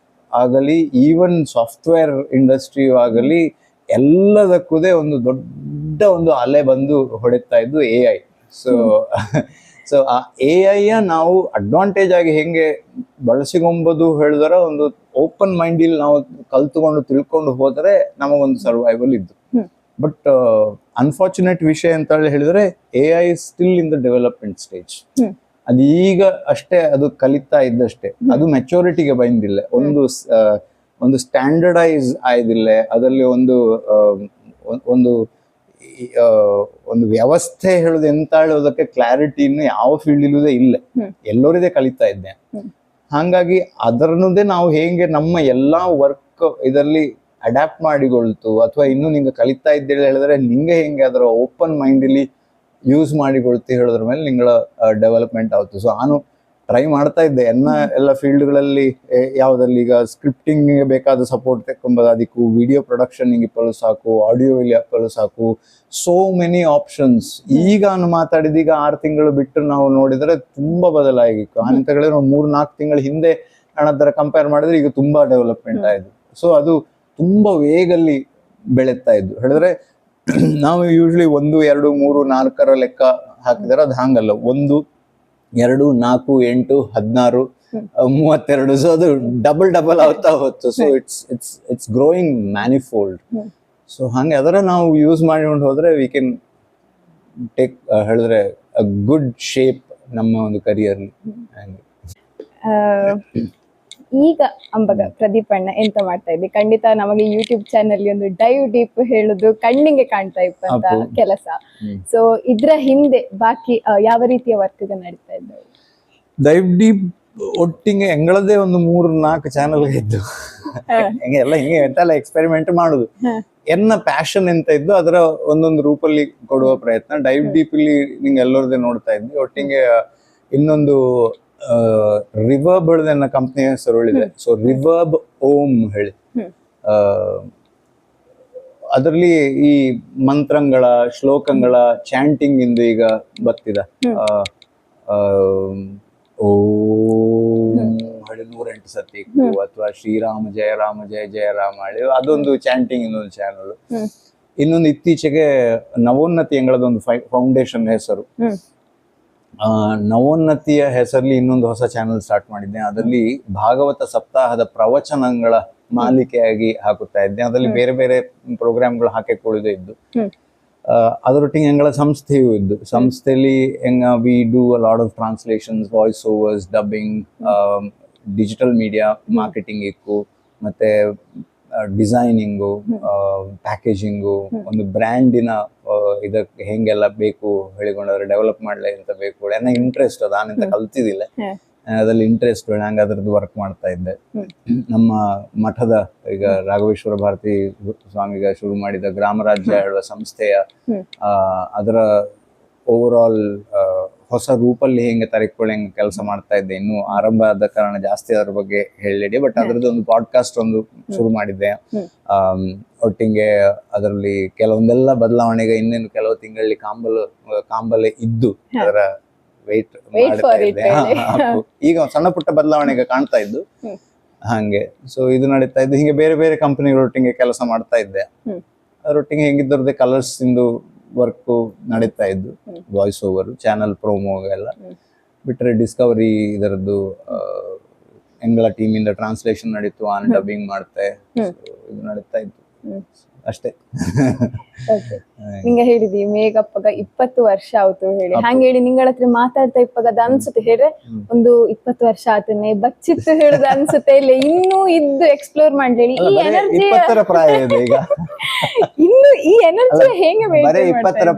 ಆಗಲಿ, ಈವನ್ ಸಾಫ್ಟ್ವೇರ್ ಇಂಡಸ್ಟ್ರಿ ಆಗಲಿ, ಎಲ್ಲದಕ್ಕೂ ಒಂದು ದೊಡ್ಡ ಒಂದು ಅಲೆ ಬಂದು ಹೊಡೆತಾ ಇದ್ದು AI. ಸೊ ಆ AI ನಾವು ಅಡ್ವಾಂಟೇಜ್ ಆಗಿ ಹೆಂಗೆ ಬಳಸಿಕೊಂಬೋದು ಹೇಳಿದ್ರೆ, ಒಂದು ಓಪನ್ ಮೈಂಡ್ ಇಲ್ಲಿ ನಾವು ಕಲ್ತುಕೊಂಡು ತಿಳ್ಕೊಂಡು ಹೋದರೆ ನಮಗೊಂದು ಸರ್ವೈವಲ್ ಇದ್ದು. ಬಟ್ ಅನ್ಫಾರ್ಚುನೇಟ್ ವಿಷಯ ಅಂತ ಹೇಳಿದ್ರೆ, AI still in the development stage. ಅದು ಈಗ ಅಷ್ಟೇ ಅದು ಕಲಿತಾ ಇದ್ದಷ್ಟೇ, ಅದು ಮೆಚೂರಿಟಿಗೆ ಬಂದಿಲ್ಲ, ಒಂದು ಸ್ಟ್ಯಾಂಡರ್ಡೈಸ್ ಆಯ್ದಿಲ್ಲ, ಅದರಲ್ಲಿ ಒಂದು ವ್ಯವಸ್ಥೆ ಹೇಳುದು ಎಂತ ಹೇಳೋದಕ್ಕೆ ಕ್ಲಾರಿಟಿ ಇನ್ನು ಯಾವ ಫೀಲ್ಡ್ ಇಲ್ಲದೆ ಇಲ್ಲ, ಎಲ್ಲರಿದೆ ಕಲಿತಾ ಇದ್ದೆ. ಹಾಗಾಗಿ ಅದರನ್ನದೇ ನಾವು ಹೇಗೆ ನಮ್ಮ ಎಲ್ಲಾ ವರ್ಕ್ ಇದರಲ್ಲಿ ಅಡ್ಯಾಪ್ಟ್ ಮಾಡಿಕೊಳ್ತು, ಅಥವಾ ಇನ್ನು ನಿಂಗೆ ಕಲಿತಾ ಇದ್ದೇಳಿ ಹೇಳಿದ್ರೆ ನಿಂಗೆ ಹೆಂಗೆ ಅದರ ಓಪನ್ ಮೈಂಡ್ ಇಲ್ಲಿ ಯೂಸ್ ಮಾಡಿಕೊಳ್ತಿ ಹೇಳೋದ್ರ ಮೇಲೆ ನಿಂಗಳ ಡೆವಲಪ್ಮೆಂಟ್ ಆಯ್ತು. ಸೊ ನಾನು ಟ್ರೈ ಮಾಡ್ತಾ ಇದ್ದೆ ಎಲ್ಲ ಫೀಲ್ಡ್ಗಳಲ್ಲಿ. ಯಾವುದಲ್ಲಿ ಈಗ ಸ್ಕ್ರಿಪ್ಟಿಂಗ್ ಬೇಕಾದ ಸಪೋರ್ಟ್ ತೆಕ್ಕೊಂಬೋದು, ಅದಕ್ಕೂ ವಿಡಿಯೋ ಪ್ರೊಡಕ್ಷನ್ ಇಪ್ಪಲು ಸಾಕು, ಆಡಿಯೋ ಇಪ್ಪಲು ಸಾಕು, ಸೋ ಮೆನಿ ಆಪ್ಷನ್ಸ್. ಈಗ ನಾನು ಮಾತಾಡಿದ ಈಗ 6 ತಿಂಗಳು ಬಿಟ್ಟು ನಾವು ನೋಡಿದ್ರೆ ತುಂಬಾ ಬದಲಾಗಿತ್ತು. ಅಂತ ಹೇಳಿದ್ರೆ 3-4 ತಿಂಗಳ ಹಿಂದೆ ನಾನು ಅದರ ಕಂಪೇರ್ ಮಾಡಿದ್ರೆ ಈಗ ತುಂಬಾ ಡೆವಲಪ್ಮೆಂಟ್ ಆಯ್ತು. ಸೊ ಅದು ತುಂಬಾ ವೇಗಲ್ಲಿ ಬೆಳೀತಾ ಇದ್ದು ಹೇಳಿದ್ರೆ, ನಾವು ಯೂಶ್ವಲಿ 1, 2, 3, 4 ಲೆಕ್ಕ ಹಾಕಿದ್ರೆ ಅದು ಹಂಗಲ್ಲ, 1, 2, 4, 8, 16, 32. ಸೊ ಅದು ಡಬಲ್ ಆಗ್ತಾ ಹೋಯ್ತು. So it's growing manifold. So ಹಂಗೆ ಅದರ ನಾವು ಯೂಸ್ ಮಾಡಿಕೊಂಡು ಹೋದ್ರೆ ವಿ ಕ್ಯಾನ್ ಟೇಕ್ ಹೇಳಿದ್ರೆ ಅ ಗುಡ್ ಶೇಪ್ ನಮ್ಮ ಒಂದು ಕರಿಯರ್ಲಿ. ಈಗ ಅಂಬಗ ಪ್ರದೀಪ್ ಅಣ್ಣ ಎಂತ ಮಾಡ್ತಾ ಇದ್ದೆ? ಖಂಡಿತ ನಮಗೆ ಯೂಟ್ಯೂಬ್ ಚಾನಲ್ ಒಂದು ಡೈವ್ ಡೀಪ್ ಹೇಳುದು ಕಣ್ಣಿಗೆ ಕಾಣ್ತಾ ಇಪ್ಪಂತ ಕೆಲಸ. ಸೊ ಇದ್ರ ಹಿಂದೆ ಬಾಕಿ ಯಾವ ರೀತಿಯ ವರ್ಕ್ ನಡೀತಾ ಇದ್ದಾವೆ? ಡೈವ್ ಡೀಪ್ ಒಟ್ಟಿಗೆ ಎಂಗಳದೇ ಒಂದು 3-4 ಚಾನಲ್ ಇದ್ದು ಎಲ್ಲ ಹಿಂಗೆ ಎಂತೆಲ್ಲ ಎಕ್ಸ್ಪೆರಿಮೆಂಟ್ ಮಾಡುದು. ಎನ್ನ ಪ್ಯಾಷನ್ ಎಂತ ಇದ್ದು ಅದರ ಒಂದೊಂದು ರೂಪಲ್ಲಿ ಕೊಡುವ ಪ್ರಯತ್ನ. ಡೈವ್ ಡೀಪ್ ಇಲ್ಲಿ ನಿಂಗೆ ಎಲ್ಲರದೇ ನೋಡ್ತಾ ಇದ್ವಿ. ಒಟ್ಟಿಗೆ ಇನ್ನೊಂದು ರಿವರ್ಬ್ ನನ್ನ ಕಂಪ್ನಿ ಹೆಸರು ಹೇಳಿದೆ. ಸೊ ರಿವರ್ಬ್ ಓಮ್ ಹೇಳಿ, ಅದರಲ್ಲಿ ಈ ಮಂತ್ರಗಳ ಶ್ಲೋಕಗಳ ಚಾಂಟಿಂಗ್ ಇಂದು ಈಗ ಬರ್ತಿದ ಓಂ 108 ಸತಿ, ಅಥವಾ ಶ್ರೀರಾಮ ಜಯ ರಾಮ ಜಯ ಜಯ ರಾಮ ಹೇಳಿ ಅದೊಂದು ಚಾಂಟಿಂಗ್ ಇನ್ನೊಂದು ಚಾನಲ್. ಇನ್ನೊಂದು ಇತ್ತೀಚೆಗೆ ನವೋನ್ನತಿ ಎಂಗಳದೊಂದು ಫೌಂಡೇಶನ್ ಹೆಸರು. ನವೋನ್ನತಿಯ ಹೆಸರಲ್ಲಿ ಇನ್ನೊಂದು ಹೊಸ ಚಾನೆಲ್ ಸ್ಟಾರ್ಟ್ ಮಾಡಿದ್ದೆ. ಅದರಲ್ಲಿ ಭಾಗವತ ಸಪ್ತಾಹದ ಪ್ರವಚನಗಳ ಮಾಲಿಕೆಯಾಗಿ ಹಾಕುತ್ತಾ ಇದ್ದೆ. ಅದರಲ್ಲಿ ಬೇರೆ ಬೇರೆ ಪ್ರೋಗ್ರಾಮ್ಗಳು ಹಾಕಿಕೊಳ್ಳುದೇ ಇದ್ದು, ಅದರೊಟ್ಟಿಗೆ ಎಂಗಳ ಸಂಸ್ಥೆಯೂ ಇದ್ದು. ಸಂಸ್ಥೆಯಲ್ಲಿ we do a lot of translations, voice overs, dubbing, digital media marketing ಇಕ್ಕು, ಮತ್ತೆ ಡಿಸೈನಿಂಗು, ಪ್ಯಾಕೇಜಿಂಗು, ಒಂದು ಬ್ರ್ಯಾಂಡಿನ ಇದಕ್ಕೆ ಹೆಂಗೆಲ್ಲ ಬೇಕು ಹೇಳಿಕೊಂಡ್ರೆ ಡೆವಲಪ್ ಮಾಡ್ಲಿ ಅಂತ ಬೇಕು. ನನ್ನ ಇಂಟ್ರೆಸ್ಟ್ ಅದು, ನಾನೆಂತ ಕಲ್ತಿದ್ದಿಲ್ಲ, ಅದ್ರಲ್ಲಿ ಇಂಟ್ರೆಸ್ಟ್ ನಂಗೆ ಅದ್ರದ್ದು ವರ್ಕ್ ಮಾಡ್ತಾ ಇದ್ದೆ. ನಮ್ಮ ಮಠದ ಈಗ ರಾಘವೇಶ್ವರ ಭಾರತಿ ಸ್ವಾಮಿಗ ಶುರು ಮಾಡಿದ ಗ್ರಾಮ ರಾಜ್ಯ ಹೇಳುವ ಸಂಸ್ಥೆಯ ಅದರ ಓವರ್ ಆಲ್ ಹೊಸ ರೂಪಲ್ಲಿ ಹೆಂಗೆ ತರಿಕೊಳ್ಳಿ ಕೆಲಸ ಮಾಡ್ತಾ ಇದ್ದೆ. ಇನ್ನು ಆರಂಭ ಆದ ಕಾರಣ ಜಾಸ್ತಿ ಅದ್ರ ಬಗ್ಗೆ ಹೇಳಿ, ಬಟ್ ಅದ್ರದ್ದು ಒಂದು ಪಾಡ್ಕಾಸ್ಟ್ ಒಂದು ಶುರು ಮಾಡಿದ್ದೆ. ಒಟ್ಟಿಗೆ ಅದರಲ್ಲಿ ಕೆಲವೊಂದೆಲ್ಲ ಬದಲಾವಣೆಗೆ ಇನ್ನೇನು ಕೆಲವು ತಿಂಗಳಲ್ಲಿ ಕಾಂಬಲೆ ಇದ್ದು ಅದರ ವೆಯ್ಟ್ ಮಾಡ್ತಾ ಇದ್ದೆ. ಈಗ ಸಣ್ಣ ಪುಟ್ಟ ಬದಲಾವಣೆಗೆ ಕಾಣ್ತಾ ಇದ್ದು ಹಂಗೆ. ಸೊ ಇದು ನಡೀತಾ ಇದ್ದು. ಹಿಂಗೆ ಬೇರೆ ಬೇರೆ ಕಂಪನಿಗಳೊಟ್ಟಿಗೆ ಕೆಲಸ ಮಾಡ್ತಾ ಇದ್ದೆ. ಅದರೊಟ್ಟಿಗೆ ಹೆಂಗಿದ್ದರದ್ದೇ ಕಲರ್ಸ್ ಇಂದು ವರ್ಕ್ ನಡೀತಾ ಇದ್ದು, ವಾಯ್ಸ್ ಓವರ್, ಚಾನಲ್ ಪ್ರೋಮೋ ಎಲ್ಲ ಬಿಟ್ರೆ ಡಿಸ್ಕವರಿ ಇದರದ್ದು ಎಂಗಳ ಟೀಮಿಂದ ಟ್ರಾನ್ಸ್ಲೇಷನ್ ನಡೀತು, ಆನ್ ಡಬ್ಬಿಂಗ್ ಮಾಡ್ತೆ, ಇದು ನಡೀತಾ ಇತ್ತು ಅಷ್ಟೇ. ನಿಂಗ ಹೇಳಿದಿ ಮೇಗಪ್ಪಗ 20 ವರ್ಷ ಆಯ್ತು ಹೇಳಿ, ಹಂಗ ಹೇಳಿ ನಿಂಗಳ ಹತ್ರ ಮಾತಾಡ್ತಾ ಇಪ್ಪಾಗ ಅದ ಅನ್ಸುತ್ತೆ ಹೇಳ್ರೆ ಒಂದು 20 ವರ್ಷ ಆತನೆ ಬಚ್ಚಿತ್ತು ಹೇಳುದು ಅನ್ಸುತ್ತೆ. ಇಲ್ಲ ಇನ್ನೂ ಇದ್ದು ಎಕ್ಸ್ಪ್ಲೋರ್ ಮಾಡ್ಲಿ ಈ ಎನರ್ಜಿ ಪ್ರಾಯ ಇದೆ ಈಗ. ಇನ್ನು ಈ ಎನರ್ಜಿ ಹೆಂಗೆ ಅಲ್ಲ 20ರ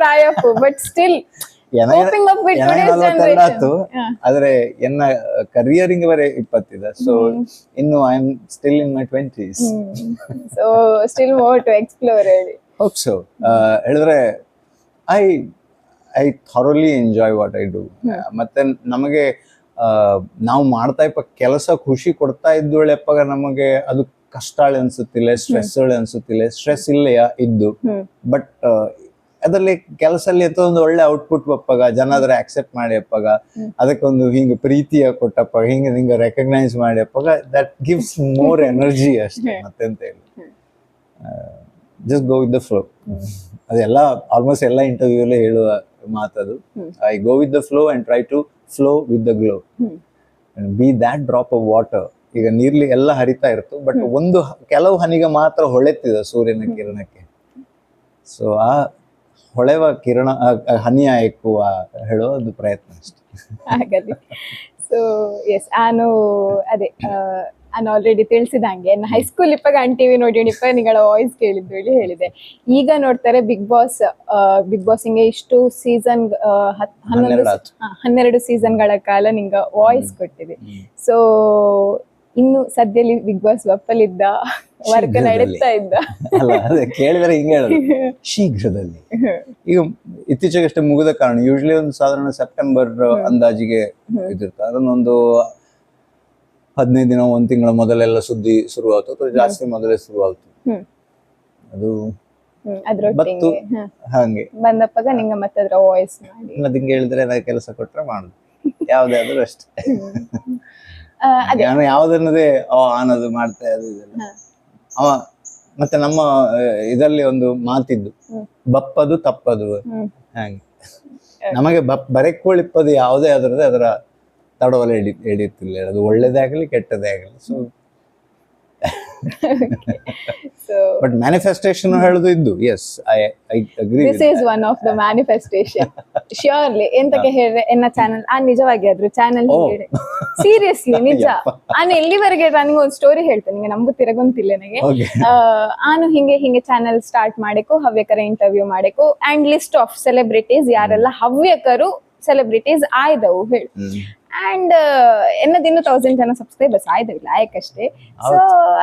ಪ್ರಾಯ, ಬಟ್ ಸ್ಟಿಲ್ ಆದ್ರೆ ಎನ್ನ ಕರಿಯರಿಂಗ್ ವರೆ 20 ಇದೆ. ಸೊ ಇನ್ನು I am still in my 20s. So still more to explore ಹೇಳಿ. ಹೋಪ್ ಸೊ ಹೇಳಿದ್ರೆ I thoroughly enjoy what I do. ಮತ್ತೆ ನಮಗೆ ನಾವು ಮಾಡ್ತಾ ಇಪ್ಪ ಕೆಲಸ ಖುಷಿ ಕೊಡ್ತಾ ಇದ್ದೊಳೆಪ್ಪಾಗ ನಮಗೆ ಅದು ಕಷ್ಟ ಅನ್ಸುತ್ತಿಲ್ಲ, ಸ್ಟ್ರೆಸ್ ಅನ್ಸುತ್ತಿಲ್ಲ. ಸ್ಟ್ರೆಸ್ ಇಲ್ಲೆಯ ಇದ್ದು, ಬಟ್ ಅದರಲ್ಲಿ ಕೆಲಸಲ್ಲಿ ಅಥವಾ ಒಂದು ಒಳ್ಳೆ ಔಟ್ಪುಟ್ ಬಪ್ಪಾಗ ಜನ ಅದ್ರ ಆಕ್ಸೆಪ್ಟ್ ಮಾಡಿ ಅಪ್ಪಾಗ ಅದಕ್ಕೊಂದು ಹಿಂಗೆ ಪ್ರೀತಿಯ ಕೊಟ್ಟಪ್ಪಾಗ ಹಿಂಗೆ ನಿಂಗೆ ರೆಕಗ್ನೈಸ್ ಮಾಡಿ ಅಪ್ಪಾಗ ದಟ್ ಗಿವ್ಸ್ ಮೋರ್ ಎನರ್ಜಿ ಅಷ್ಟೇ, ಮತ್ತೆಂತ ಇಲ್ಲ. Just go with the flow. ಅದೆಲ್ಲ ಆಲ್ಮೋಸ್ಟ್ ಎಲ್ಲ ಇಂಟರ್ವ್ಯೂ ಅಲ್ಲೇ ಹೇಳುವ ಮಾತದು. I go with the flow and try to flow with the glow, be that drop of water. ಈಗ ನೀರ್ಲಿ ಎಲ್ಲ ಹರಿತಾ ಇರ್ತು, ಬಟ್ ಒಂದು ಕೆಲವು ಹನಿಗೆ ಮಾತ್ರ ಹೊಳೆತಿದ ಸೂರ್ಯನ ಕಿರಣಕ್ಕೆ. ಸೊ ಆ ಹೊಳೆವ ಕಿರಣ ಹನಿಯ ಎಕ್ಕುವ ಹೇಳೋದು ಪ್ರಯತ್ನ ಅಷ್ಟೇ. ಹಾಗಾಗಿ ಸೊ ಎಸ್ ನಾನು ಅದೇ ನಾನು ಆಲ್ರೆಡಿ ತಿಳಿಸಿದಂಗೆ ಹೈಸ್ಕೂಲ್ ಇಪ್ಪಾಗ ಅನ್ ಟಿವಿ ನೋಡಿಯಪ್ಪ ನಿಗಳ ವಾಯ್ಸ್ ಕೇಳಿದ್ದು ಹೇಳಿ ಹೇಳಿದೆ. ಈಗ ನೋಡ್ತಾರೆ ಬಿಗ್ ಬಾಸ್ ಹಿಂಗೆ ಇಷ್ಟು ಸೀಸನ್ 12 ಸೀಸನ್ಗಳ ಕಾಲ ನಿಂಗ ವಾಯ್ಸ್ ಕೊಟ್ಟಿದೆ. ಸೊ ಇನ್ನು ಸದ್ಯದಲ್ಲಿ ಬಿಗ್ ಬಾಸ್ ಬಪ್ಪಲಿದ್ದ ವರ್ಕ್ ನಡೀತಾ ಇದ್ದ ಅಲ್ಲ, ಅದೇ ಕೇಳಿದ್ರೆ ಹಿಂಗೆ ಹೇಳೋದು ಶೀಘ್ರದಲ್ಲಿ. ಈಗ ಇತ್ತೀಚೆಗಷ್ಟೇ ಮುಗಿದ ಕಾರಣ ಯೂಶಲಿ ಒಂದು ಸಾಧಾರಣ ಸೆಪ್ಟೆಂಬರ್ ಅಂದಾಜಿಗೆ ಇದಿರ್ತಾರೆ. ಅದನ್ನೊಂದು 15 ದಿನ 1 ತಿಂಗಳ ಮೊದಲೆಲ್ಲ ಸುದ್ದಿ ಶುರುವಾಯ್ತು ಅಥವಾ ಜಾಸ್ತಿ ಮೊದಲೇ ಶುರುವಾಯ್ತು. ಅದು ಬತ್ತು ಹಂಗೆ ಬಂದಪ್ಪಾಗ ನಿಂಗ ಮತ್ತೆ ಅದ್ರ ವಾಯ್ಸ್ ಮಾಡಿ ಹಿಂಗೆ ಹೇಳಿದ್ರೆ ನಾ ಕೆಲಸ ಕೊಟ್ರೆ ಮಾಡುದು ಯಾವ್ದೇ ಆದ್ರೂ ಅಷ್ಟೇ. ನಾನು ಯಾವ್ದನ್ನದೇ ಅನ್ನೋದು ಮಾಡ್ತಾ ಇದೆಲ್ಲ ಅವ. ಮತ್ತೆ ನಮ್ಮ ಇದರಲ್ಲಿ ಒಂದು ಮಾತಿದ್ದು ಬಪ್ಪದು ತಪ್ಪದು ಹಾಗೆ. ನಮಗೆ ಬರೆಕೊಳ್ಳಿಪ್ಪದು ಯಾವುದೇ ಆದ್ರೆ ಅದರ ತಡವಲ್ಲ ಹಿಡಿಯುತ್ತಿಲ್ಲ, ಅದು ಒಳ್ಳೇದೇ ಆಗಲಿ ಕೆಟ್ಟದೇ ಆಗಲಿ. ಸೊ ಬಟ್ ಮ್ಯಾನಿಫೆಸ್ಟೇಷನ್ ಹೇಳುದು ಇದ್ದು. Yes, I agree. This is one of the manifestation surely. ಎಂತಕ್ಕೆ ಹೇಳಿದ್ರೆ ಎನ್ನ ಚಾನಲ್ ನಿಜವಾಗಿ ಅದ್ರ ಚಾನಲ್ ಸೀರಿಯಸ್ಲಿ ನಿಜ. ನಾನು ಎಲ್ಲಿವರೆಗೆ ನನಗೆ ಒಂದು ಸ್ಟೋರಿ ಹೇಳ್ತೇನೆ, ನಿಂಗೆ ನಮಗೂ ತಿರಗೊಂತಿಲ್ಲ ನನಗೆ. ನಾನು ಹಿಂಗೆ ಚಾನಲ್ ಸ್ಟಾರ್ಟ್ ಮಾಡಬೇಕು, ಹವ್ಯಕರ ಇಂಟರ್ವ್ಯೂ ಮಾಡಬೇಕು ಅಂಡ್ ಲಿಸ್ಟ್ ಆಫ್ ಸೆಲೆಬ್ರಿಟೀಸ್ ಯಾರೆಲ್ಲ ಹವ್ಯಕರು ಸೆಲೆಬ್ರಿಟೀಸ್ ಆಯ್ದವು ಹೇಳಿ. ಅಂಡ್ ಎನ್ನದಿನ್ನು 1000 ಜನ ಸಬ್ಸ್ಕ್ರೈಬರ್ಸ್ ಆಯ್ದವಿಲ್ಲ ಆಯಕಷ್ಟೇ. ಸೊ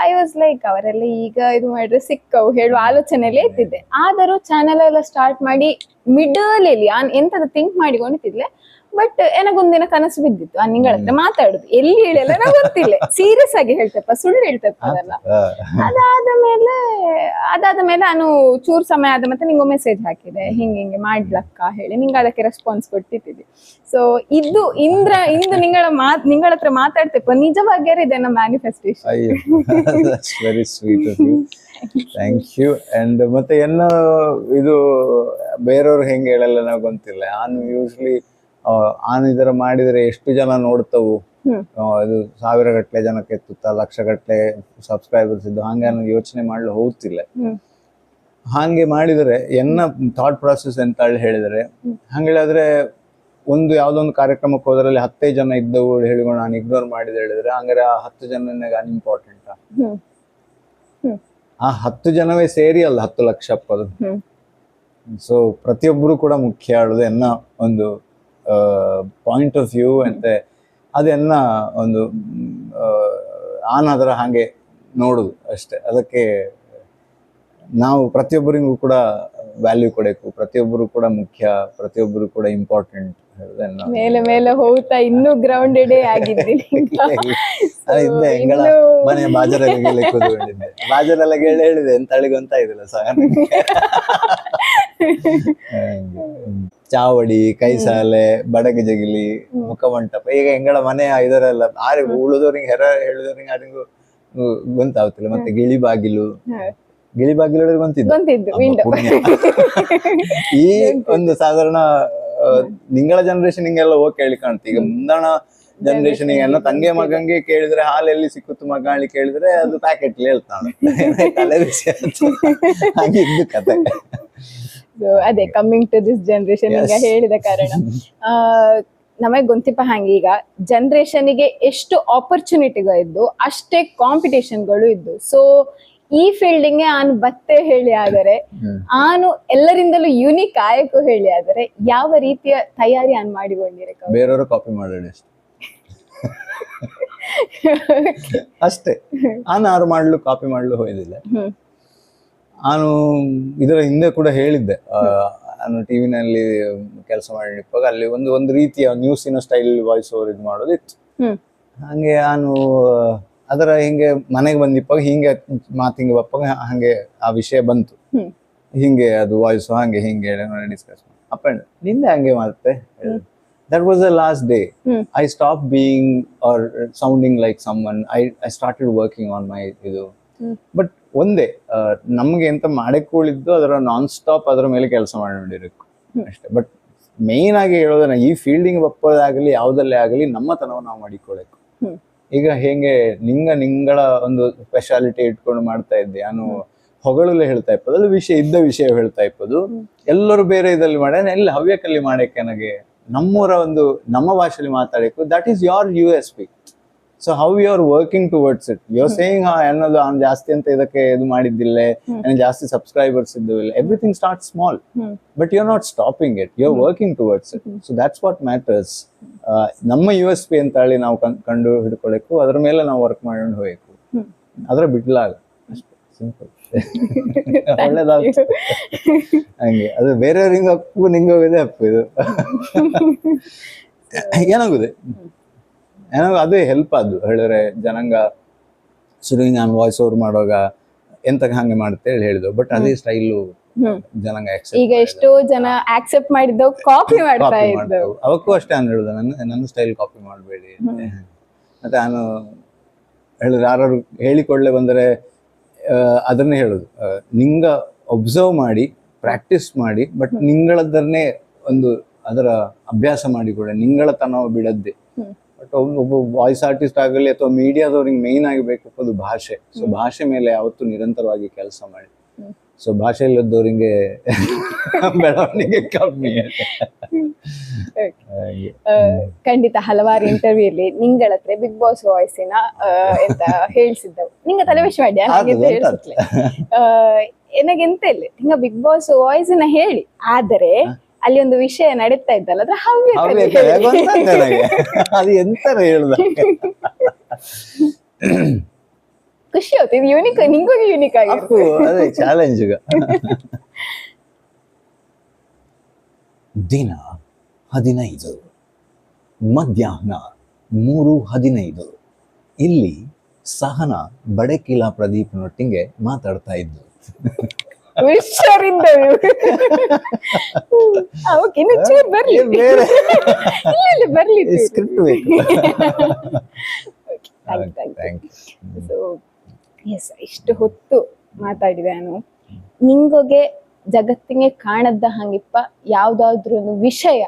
ಐ ವಾಸ್ ಲೈಕ್ ಅವರೆಲ್ಲ ಈಗ ಇದು ಮಾಡಿದ್ರೆ ಸಿಕ್ಕವು ಹೇಳುವ ಆಲೋಚನೆಯಲ್ಲೇ ಇತ್ತಿದ್ದೆ. ಆದರೂ ಚಾನೆಲ್ ಎಲ್ಲ ಸ್ಟಾರ್ಟ್ ಮಾಡಿ ಮಿಡಲ್ ಅಲ್ಲಿ ಎಂತದ ಥಿಂಕ್ ಮಾಡಿಕೊಂಡಿದ್ಲೆ. ಬಟ್ ನನಗೊಂದಿನ ಕನಸು ಬಿದ್ದಿತ್ತು ನಿಂಗಳ ಹತ್ರ ಮಾತಾಡುದು, ಎಲ್ಲಿ ಹೇಳಲ್ಲ ನಂಗೆ ಗೊತ್ತಿಲ್ಲ. ಸೀರಿಯಸ್ ಆಗಿ ಹೇಳ್ತಪ್ಪ, ಸುಳ್ಳು ಹೇಳ್ತಪ್ಪ ಅದೆಲ್ಲ. ಅದಾದ ಮೇಲೆ ನಾನು ಚೂರ್ ಸಮಯ ಆದ ಮತ್ತೆ ನಿಂಗೆ ಮೆಸೇಜ್ ಹಾಕಿದೆ, ಹಿಂಗೆ ಮಾಡ್ಲಕ್ಕ ಹೇಳಿ. ನಿಂಗೆ ಅದಕ್ಕೆ ರೆಸ್ಪಾನ್ಸ್ ಕೊಟ್ಟಿದ್ದೆ. ಸೊ ಇದು ಇಂದು ನಿಂಗಳ ಹತ್ರ ಮಾತಾಡ್ತೇಪ ನಿಜವಾಗಿಯೇ ಇದೆ ನಮ್ಮ manifestation. Very sweet of you, thank you. And ಮತ್ತೆ ಇದು ಬೇರೆಯವ್ರು ಹೆಂಗೆ ಹೇಳಲ್ಲ ನನಗೆ ಗೊತ್ತಿಲ್ಲ. ನಾನು ಯೂಶ್ವಲಿ ಇದರ ಮಾಡಿದರೆ ಎಷ್ಟು ಜನ ನೋಡ್ತವು, ಇದು 1000 ಗಟ್ಟಲೆ ಜನಕ್ಕೆ ಎತ್ತುತ್ತಾ, 1,00,000 ಗಟ್ಟಲೆ ಸಬ್ಸ್ಕ್ರೈಬರ್ಸ್ ಇದ್ದು, ಹಂಗೆ ನಾನು ಯೋಚನೆ ಮಾಡಲು ಹೋಗ್ತಿಲ್ಲ. ಹಾಗೆ ಮಾಡಿದರೆ ಥಾಟ್ ಪ್ರಾಸೆಸ್ ಅಂತ ಹೇಳಿದರೆ, ಹಂಗೆ ಹೇಳಿದ್ರೆ ಯಾವ್ದೋ ಒಂದು ಕಾರ್ಯಕ್ರಮಕ್ಕೆ ಹೋದ್ರಲ್ಲಿ 10 ಜನ ಇದ್ದವು ಹೇಳಿಕೊಂಡು ನಾನು ಇಗ್ನೋರ್ ಮಾಡಿದ ಹೇಳಿದ್ರೆ ಹಂಗಾರೆ ಆ 10 ಜನ ಅನ್ಇಂಪಾರ್ಟೆಂಟ್. ಆ 10 ಜನವೇ ಸೇರಿ ಅಲ್ಲ 10 ಲಕ್ಷ ಅಪ್ಪದು. ಸೊ ಪ್ರತಿಯೊಬ್ಬರು ಕೂಡ ಮುಖ್ಯ ಆಡುದು ಒಂದು ಪಾಯಿಂಟ್ ಆಫ್ ವ್ಯೂ ಅಂತೆ. ಅದನ್ನ ಒಂದು ಅದರ ಹಾಗೆ ನೋಡುದು ಅಷ್ಟೇ. ಅದಕ್ಕೆ ನಾವು ಪ್ರತಿಯೊಬ್ಬರಿಗೂ ಕೂಡ ವ್ಯಾಲ್ಯೂ ಕೊಡಬೇಕು, ಪ್ರತಿಯೊಬ್ಬರು ಕೂಡ ಮುಖ್ಯ, ಪ್ರತಿಯೊಬ್ಬರು ಕೂಡ ಇಂಪಾರ್ಟೆಂಟ್. ಮೇಲೆ ಮೇಲೆ ಹೋಗ್ತಾ ಇನ್ನೂ ಗ್ರೌಂಡೆಡ್ ಆಗಿದ್ದೀನಿ. ಮನೆ ಬಾಜರೆಲ್ಲ ಹೇಳಿದೆ ಎಂತ ಹೇಳಿಗೊಂತ ಇದಿಲ್ಲ ಸಹ. ಚಾವಡಿ, ಕೈಸಾಲೆ, ಬಡಗಿ ಜಗಿಲಿ, ಮುಖಮಂಟಪ, ಈಗ ಎಂಗಳ ಮನೆ ಇದರೆಲ್ಲ ಉಳಿದವ್ರಿಗೆ ಹೇಳಿದವ್ರಿಗೆ ಯಾರಿಗೂ ಗೊತ್ತಾಗ್ತಿಲ್ಲ. ಮತ್ತೆ ಗಿಳಿಬಾಗಿಲು ಗೊತ್ತಿದ್ದು ಈ ಒಂದು ಸಾಧಾರಣ ನಿಂಗಳ ಜನರೇಷನ್ ಹಿಂಗೆಲ್ಲ ಹೋಗಿ ಕೇಳಿ ಕಾಣ್ತಿ. ಈಗ ಮುಂದಾಣ ಜನರೇಷನ್ ತಂಗೆ ಮಗಂಗೆ ಕೇಳಿದ್ರೆ ಹಾಲೆಲ್ಲಿ ಸಿಕ್ಕುತ್ತು ಮಗ ಹೇಳಿ ಕೇಳಿದ್ರೆ ಅದು ಪ್ಯಾಕೆಟ್ ಹೇಳ್ತಾನೆ. ತಲೆ ವಿಷಯ ಹಾಗೆ ಇದ್ದು ಕತೆ. ಅದೇ ಕಮ್ಮಿಂಗ್ ಟು ದಿಸ್ ಜನರೇಷನ್ ಈಗ ಹೇಳಿದ ಕಾರಣ ನಮಗೆ ಗೊತ್ತಿಪ್ಪ ಹಂಗೆ ಈಗ ಜನರೇಷನ್ಗೆ ಎಷ್ಟು ಆಪರ್ಚುನಿಟಿಗಳು ಇದ್ದು ಅಷ್ಟೇ ಕಾಂಪಿಟೇಷನ್ಗಳು ಇದ್ದು. ಸೊ ಈ ಫೀಲ್ಡಿಂಗ್ ನಾನು ಬತ್ತೆ ಹೇಳಿ ಆದರೆ ನಾನು ಎಲ್ಲರಿಂದಲೂ ಯೂನಿಕ್ ಆಯಕು ಹೇಳಿ ಆದರೆ ಯಾವ ರೀತಿಯ ತಯಾರಿ ನಾನು ಮಾಡಿಕೊಂಡಿರೇ ಬೇರೆಯವರು ಕಾಪಿ ಮಾಡೋಣ ಅಷ್ಟೇ. ನಾನು ಯಾರು ಮಾಡ್ಲು ಕಾಪಿ ಮಾಡ್ಲು ಹೋಯ್ದಿಲ್ಲ. ನಾನು ಇದರ ಹಿಂದೆ ಕೂಡ ಹೇಳಿದ್ದೆ, ನಾನು ಟಿವಿನಲ್ಲಿ ಕೆಲಸ ಮಾಡಿರುವಾಗ ಅಲ್ಲಿ ಒಂದು ರೀತಿಯ ನ್ಯೂಸಿನ ಸ್ಟೈಲ್ ವಾಯ್ಸ್ ಓವರ್ ಇದು ಮಾಡೋದಿತ್ತು. ಹಂಗೆ ನಾನು ಅದರ ಹಿಂಗೆ ಮನೆಗೆ ಬಂದಿಪ್ಪಾಗ ಹಿಂಗೆ ಮಾತಿಂಗೆ ಬಪ್ಪಾಗ ಹಂಗೆ ಆ ವಿಷಯ ಬಂತು. ಹಿಂಗೆ ಅದು ವಾಯ್ಸ್ ಹಂಗೆ ಹಿಂಗೆ ಡಿಸ್ಕಸ್ ಅಪ್ ಅಂಡ್ ನಿಂದೆ ಹಂಗೆ ಮತ್ತೆ that was the last day I stop being or sounding like some one I started working on my ಇದು ಬಟ್ ಒಂದೇ ನಮ್ಗೆ ಎಂತ ಮಾಡಿಕೊಳ್ಳಿದ್ದು ಅದರ ನಾನ್ ಸ್ಟಾಪ್ ಅದರ ಮೇಲೆ ಕೆಲಸ ಮಾಡಿರಬೇಕು ಅಷ್ಟೇ. ಬಟ್ ಮೇನ್ ಆಗಿ ಹೇಳೋದನ್ನ ಈ ಫೀಲ್ಡಿಂಗ್ ಬಪ್ಪದಾಗಲಿ ಯಾವುದಲ್ಲೇ ಆಗಲಿ ನಮ್ಮತನವ ನಾವು ಮಾಡಿಕೊಳ್ಳಬೇಕು. ಈಗ ಹೇಗೆ ನಿಂಗಳ ಒಂದು ಸ್ಪೆಷಾಲಿಟಿ ಇಟ್ಕೊಂಡು ಮಾಡ್ತಾ ಇದ್ದೆ, ನಾನು ಹೊಗಳಲ್ಲೇ ಹೇಳ್ತಾ ಇಪ್ಪದು, ಅಲ್ಲಿ ಇದ್ದ ವಿಷಯ ಹೇಳ್ತಾ ಇಪ್ಪದು, ಎಲ್ಲರೂ ಬೇರೆ ಇದಲ್ಲಿ ಮಾಡ ಎಲ್ಲ ಹವ್ಯಕಲ್ಲಿ ಮಾಡಕ್ಕೆ ನನಗೆ ನಮ್ಮೂರ ಒಂದು ನಮ್ಮ ಭಾಷೆಯಲ್ಲಿ ಮಾತಾಡಬೇಕು. That is your USP. So how you are working towards it. You are saying ಅನ್ನೋದು ಅವ್ನು ಜಾಸ್ತಿ ಅಂತ ಇದಕ್ಕೆ ಇದು ಮಾಡಿದ್ದಿಲ್ಲ, ಜಾಸ್ತಿ ಸಬ್ಸ್ಕ್ರೈಬರ್ಸ್ ಇದ್ದಿಲ್ಲ. Everything start small but you are not stopping it, you are working towards it. So that's what matters. ನಮ್ಮ USP ಅಂತ ಹೇಳಿ ನಾವು ಕಂಡು ಹಿಡ್ಕೊಳಕು, ಅದ್ರ ಮೇಲೆ ನಾವು ವರ್ಕ್ ಮಾಡ್ಕೊಂಡು ಹೋಗ್ಬೇಕು, ಅದ್ರ ಬಿಡ್ಲಾಗ ಅಷ್ಟೇ, ಸಿಂಪಲ್. ಒಳ್ಳೇದಾಗ್ತದೆ ಹಂಗೆ. ಅದು ಬೇರೆಯವ್ರಿಗೆ ಅಪ್ಪು ನಿಂಗೋಗಿದೆ ಅಪ್ಪು ಇದು ಏನಾಗುದೆ ಅದೇ ಹೆಲ್ಪ್ ಅದು ಹೇಳಿದ್ರೆ ಜನಾಂಗ ಶುರು ನಾನು ವಾಯ್ಸ್ ಓವರ್ ಮಾಡುವಾಗ ಎಂತ ಹಂಗೆ ಮಾಡುತ್ತೆ ಹೇಳಿ ಹೇಳಿದ್ರು. ಬಟ್ ಅದೇ ಸ್ಟೈಲು ಜನಾಂಗ ಈಗ ಎಷ್ಟೋ ಜನ ಆಕ್ಸೆಪ್ಟ್ ಮಾಡಿದ್ದವು ಕಾಪಿ ಮಾಡ್ತಾ ಇದ್ದವು. ಅವಕ್ಕೂ ಅಷ್ಟೇ ನಾನು ಹೇಳುದು, ನನ್ನ ಸ್ಟೈಲ್ ಕಾಪಿ ಮಾಡಬೇಡಿ ಮತ್ತೆ ನಾನು ಹೇಳಿದ್ರೆ ಯಾರು ಹೇಳಿಕೊಳ್ಳೆ ಬಂದರೆ ಅದನ್ನೇ ಹೇಳುದು, ನಿಂಗ ಒಬ್ಸರ್ವ್ ಮಾಡಿ ಪ್ರಾಕ್ಟೀಸ್ ಮಾಡಿ, ಬಟ್ ನಿಂಗಳದನ್ನೇ ಒಂದು ಅದರ ಅಭ್ಯಾಸ ಮಾಡಿಕೊಳ್ಳೆ, ನಿಂಗಳ ತನವ ಬಿಡದ್ದೆ. ಬಟ್ ಒಬ್ಬ ವಾಯ್ಸ್ ಆರ್ಟಿಸ್ಟ್ ಆಗಲಿ ಅಥವಾ ಮೀಡಿಯಾದವ್ರಿಗೆ ಮೇನ್ ಆಗಿ ಬೇಕು ಭಾಷೆ. ಸೊ ಭಾಷೆ ಮೇಲೆ ಯಾವತ್ತೂ ನಿರಂತರವಾಗಿ ಕೆಲಸ ಮಾಡಿ. ಸೊ ಭಾಷೆ ಇಲ್ಲದವ್ರಿಗೆ ಬೆಳವಣಿಗೆ ಕಮ್ಮಿ. ಖಂಡಿತ ಹಲವಾರು ಇಂಟರ್ವ್ಯೂ ಇಲ್ಲಿ ನಿಂಗಳ ಹತ್ರ ಬಿಗ್ ಬಾಸ್ ವಾಯ್ಸಿನ ಎಂತ ಹೇಳ್ಸಿದ್ದವು, ನಿಂಗ ತಲೆ ವಿಷಯ ಮಾಡಿ ಹೇಳ್ಸತ್ಲೆ ಎನಗೆಂತ ಇಲ್ಲ ಹಿಂಗ ಬಿಗ್ ಬಾಸ್ ವಾಯ್ಸಿನ ಹೇಳಿ, ಆದರೆ ಅಲ್ಲಿ ಒಂದು ವಿಷಯ ನಡೀತಾ ಇದ್ದಲ್ಲ ಅದ್ರ ಅದು ಎಂತ ಹೇಳುದ ಖುಷಿ ಆಯ್ತು. ಇದು ಯೂನಿಕ್, ನಿಂಗೂ ಯೂನಿಕ್ ಆಗಿ ಅದೇ ಚಾಲೆಂಜ್. ದಿನ 15 ಮಧ್ಯಾಹ್ನ 3:15 ಇಲ್ಲಿ ಸಹನ ಬಡಕಿಲ ಪ್ರದೀಪ್ನೊಟ್ಟಿಗೆ ಮಾತಾಡ್ತಾ ಇದ್ದು. ಇಷ್ಟು ಹೊತ್ತು ಮಾತಾಡಿದೆ ನಾನು. ನಿಂಗೊಗೆ ಜಗತ್ತಿಗೆ ಕಾಣದ್ದ ಹಂಗಿಪ್ಪ ಯಾವ್ದಾದ್ರು ಒಂದು ವಿಷಯ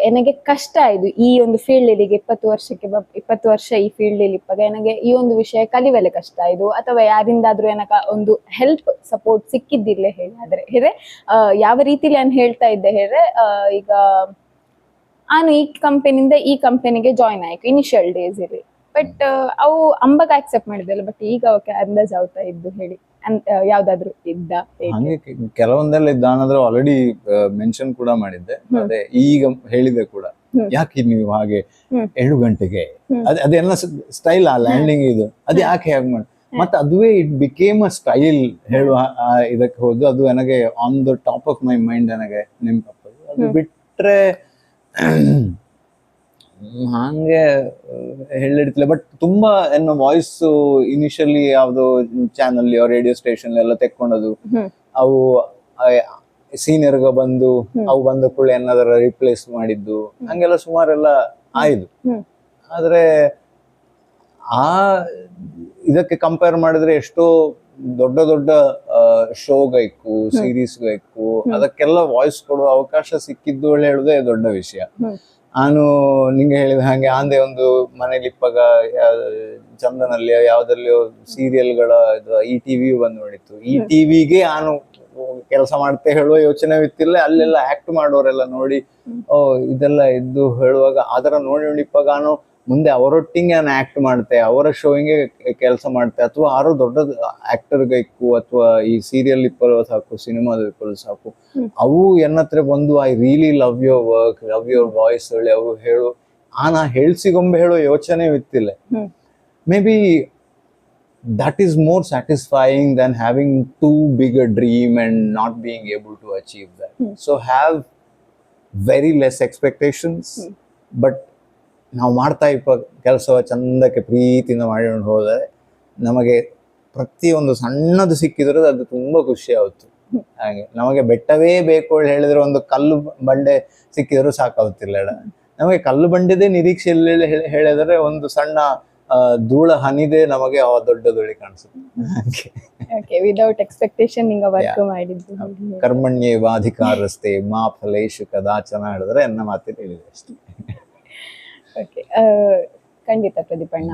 ನನಗೆ ಕಷ್ಟ ಆಯ್ತು ಈ ಒಂದು ಫೀಲ್ಡ್ ಇಲ್ಲಿ 20 ವರ್ಷ ಈ ಫೀಲ್ಡ್ ಇಲ್ಲಿ ಇಪ್ಪಾಗ ನನಗೆ ಈ ಒಂದು ವಿಷಯ ಕಲಿವಲೆ ಕಷ್ಟ ಆಯ್ತು, ಅಥವಾ ಯಾರಿಂದಾದ್ರೂ ಏನಕ ಒಂದು ಹೆಲ್ಪ್ ಸಪೋರ್ಟ್ ಸಿಕ್ಕಿದ್ದಿಲ್ಲ ಹೇಳಿ. ಆದ್ರೆ ಹೇರೆ ಯಾವ ರೀತಿಲಿ ನಾನು ಹೇಳ್ತಾ ಇದ್ದೆ ಹೇಳಿ, ಈಗ ನಾನು ಈ ಕಂಪನಿಯಿಂದ ಈ ಕಂಪನಿಗೆ ಜಾಯ್ನ್ ಆಯ್ತು ಇನಿಷಿಯಲ್ ಡೇಸ್ ಇಲ್ಲಿ, ಬಟ್ ಅವು ಅಂಬಗ ಆಕ್ಸೆಪ್ಟ್ ಮಾಡಿದಲ್ಲ, ಬಟ್ ಈಗ ಅವಕ್ಕೆ ಅಂದಾಜ್ ಆಗ್ತಾ ಇದ್ದು ಹೇಳಿ ಯಾವ್ದಾದ್ರು ಇದ್ದ ಹಂಗೆ ಕೆಲವೊಂದೆಲ್ಲ ಇದ್ದ ಅನ್ನೋದ್ರ ಆಲ್ರೆಡಿ ಮೆನ್ಷನ್ ಕೂಡ ಮಾಡಿದ್ದೆ. ಅದೇ ಈಗ ಹೇಳಿದೆ ಕೂಡ, ಯಾಕೆ ನೀವು ಹಾಗೆ 7 ಗಂಟೆಗೆ ಅದೆಲ್ಲ ಸ್ಟೈಲ್ ಆ ಲ್ಯಾಂಡಿಂಗ್ ಇದು ಅದು ಯಾಕೆ ಹೇಗೆ ಮಾಡಿ ಮತ್ತೆ ಅದುವೇ ಇಟ್ ಬಿಕೇಮ್ ಅ ಸ್ಟೈಲ್ ಹೇಳುವ ಇದಕ್ಕೆ ಹೋದ್ದು. ಅದು ನನಗೆ on the top of my mind ನನಗೆ ನೆನಪಪ್ಪದು. ಅದು ಬಿಟ್ರೆ ಹಂಗೆ ಹೇಳಿಡ್ತಿಲ್ಲ. ಬಟ್ ತುಂಬಾ ಏನೋ ವಾಯ್ಸ್ ಇನಿಷಿಯಲಿ ಯಾವ್ದೋ ಚಾನಲ್ ರೇಡಿಯೋ ಸ್ಟೇಷನ್ ಎಲ್ಲ ತೆಕ್ಕೊಂಡದು, ಅವು ಸೀನಿಯರ್ಗ ಬಂದು ಅವು ಬಂದ ಕೂಡ ಏನಾದ್ರ ರಿಪ್ಲೇಸ್ ಮಾಡಿದ್ದು ಹಂಗೆಲ್ಲ ಸುಮಾರೆಲ್ಲ ಆಯ್ತು. ಆದ್ರೆ ಆ ಇದಕ್ಕೆ ಕಂಪೇರ್ ಮಾಡಿದ್ರೆ ಎಷ್ಟೋ ದೊಡ್ಡ ದೊಡ್ಡ ಶೋಗೈಕು ಸೀರೀಸ್ಗೈಕು ಅದಕ್ಕೆಲ್ಲ ವಾಯ್ಸ್ ಕೊಡುವ ಅವಕಾಶ ಸಿಕ್ಕಿದ್ದು ಹೇಳುದೇ ದೊಡ್ಡ ವಿಷಯ. ನಾನು ನಿಂಗೆ ಹೇಳಿದ ಹಾಗೆ ಆಂದೆ ಒಂದು ಮನೇಲಿ ಇಪ್ಪಾಗ ಚಂದನಲ್ಲಿ ಯಾವ್ದ್ರಲ್ಲಿ ಸೀರಿಯಲ್ಗಳ ಈ ಟಿವಿ ಬಂದು ನೋಡಿತ್ತು. ಈ ಟಿವಿಗೆ ನಾನು ಕೆಲಸ ಮಾಡ್ತೆ ಹೇಳುವ ಯೋಚನೆ ಇತ್ತಿಲ್ಲ. ಅಲ್ಲೆಲ್ಲ ಆಕ್ಟ್ ಮಾಡೋರೆಲ್ಲ ನೋಡಿ ಇದೆಲ್ಲ ಇದ್ದು ಹೇಳುವಾಗ ಅದರ ನೋಡಿ ಇಪ್ಪಾಗ ನಾನು ಮುಂದೆ ಅವರೊಟ್ಟಿಗೆ ನಾನು ಆಕ್ಟ್ ಮಾಡ್ತೆ, ಅವರ ಶೋಯಿಂಗೆ ಕೆಲಸ ಮಾಡ್ತೆ, ಅಥವಾ ಯಾರೋ ದೊಡ್ಡ ಆಕ್ಟರ್ಗೈಕು ಅಥವಾ ಈ ಸೀರಿಯಲ್ ಇಪ್ಪಲು ಸಾಕು, ಸಿನಿಮಾದ ಇಪ್ಪಲು ಸಾಕು, ಅವು ಎನ್ನತ್ರ ಬಂದು I really love your work, love your voice ಹೇಳಿ ಅವು ಹೇಳು ನಾ ಹೇಳ್ಸಿಗೊಂಬೆ ಹೇಳೋ ಯೋಚನೆ ಇತ್ತಿಲ್ಲ. Maybe that is more satisfying than having too big a dream and not being able to achieve that. So have very less expectations, but ನಾವು ಮಾಡ್ತಾ ಇಪ್ಪ ಕೆಲಸವ ಚಂದಕ್ಕೆ ಪ್ರೀತಿಯಿಂದ ಮಾಡಿಕೊಂಡು ಹೋದರೆ ನಮಗೆ ಪ್ರತಿಯೊಂದು ಸಣ್ಣದು ಸಿಕ್ಕಿದ್ರೆ ಅದು ತುಂಬ ಖುಷಿ ಆಗುತ್ತೆ. ಹಾಗೆ ನಮಗೆ ಬೆಟ್ಟವೇ ಬೇಕು ಅಂತ ಹೇಳಿದ್ರೆ ಒಂದು ಕಲ್ಲು ಬಂಡೆ ಸಿಕ್ಕಿದ್ರು ಸಾಕಾಗುತ್ತಿಲ್ಲ. ನಮಗೆ ಕಲ್ಲು ಬಂಡೆದೇ ನಿರೀಕ್ಷೆ ಇಲ್ಲ ಹೇಳಿದ್ರೆ ಒಂದು ಸಣ್ಣ ಧೂಳ ಹನಿದೆ ನಮಗೆ ಆ ದೊಡ್ಡ ಧೂಳಿ ಕಾಣಿಸುತ್ತೆ. ಓಕೆ, ವಿದೌಟ್ ಎಕ್ಸ್ಪೆಕ್ಟೇಷನ್ ನಿಂಗೆ ವರ್ಕ್ ಮಾಡಿದ್ದು. ಕರ್ಮಣ್ಯೇ ವಾಧಿಕಾರಸ್ತೆ ಮಾ ಫಲೇಶು ಕದಾಚನ ಹೇಳಿದ್ರೆ ಎನ್ನ ಮಾತಿನ ಹೇಳಿದೆ ಅಷ್ಟೇ. ಓಕೆ, ಖಂಡಿತ ಪ್ರದೀಪಣ್ಣ.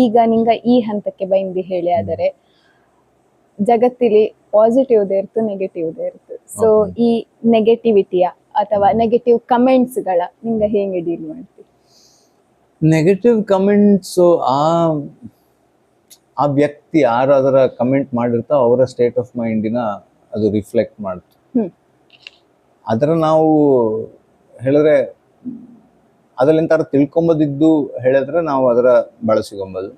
ಈಗ ನಿಂಗ ಈ ಹಂತಕ್ಕೆ ಬೈಂದಿ ಹೇಳಿ ಆದರೆ ಜಗತ್ತಿಲಿ ಪಾಸಿಟಿವ್ದೇ ಇರ್ತು, ನೆಗೆಟಿವ್ದೇ ಇರ್ತು. ಸೊ ಈ ನೆಗೆಟಿವಿಟಿಯ ಅಥವಾ ನೆಗೆಟಿವ್ ಕಮೆಂಟ್ಸ್ಗಳ ನಿಂಗ ಹೇಗೆ ಡೀಲ್ ಮಾಡ್ತೀವಿ? ನೆಗೆಟಿವ್ ಕಮೆಂಟ್ಸ್ ಆ ವ್ಯಕ್ತಿ ಯಾರು ಅದರ ಕಮೆಂಟ್ ಮಾಡಿರ್ತಾ ಅವರ ಸ್ಟೇಟ್ ಆಫ್ ಮೈಂಡಿನ ಅದು ರಿಫ್ಲೆಕ್ಟ್ ಮಾಡ್ತು. ಅದರ ನಾವು ಹೇಳಿದ್ರೆ ಅದ್ರಲ್ಲಿಂತ ತಿಳ್ಕೊಂಬದಿದ್ದು ಹೇಳಿದ್ರೆ ನಾವು ಅದರ ಬಳಸಿಕೊಂಬದು.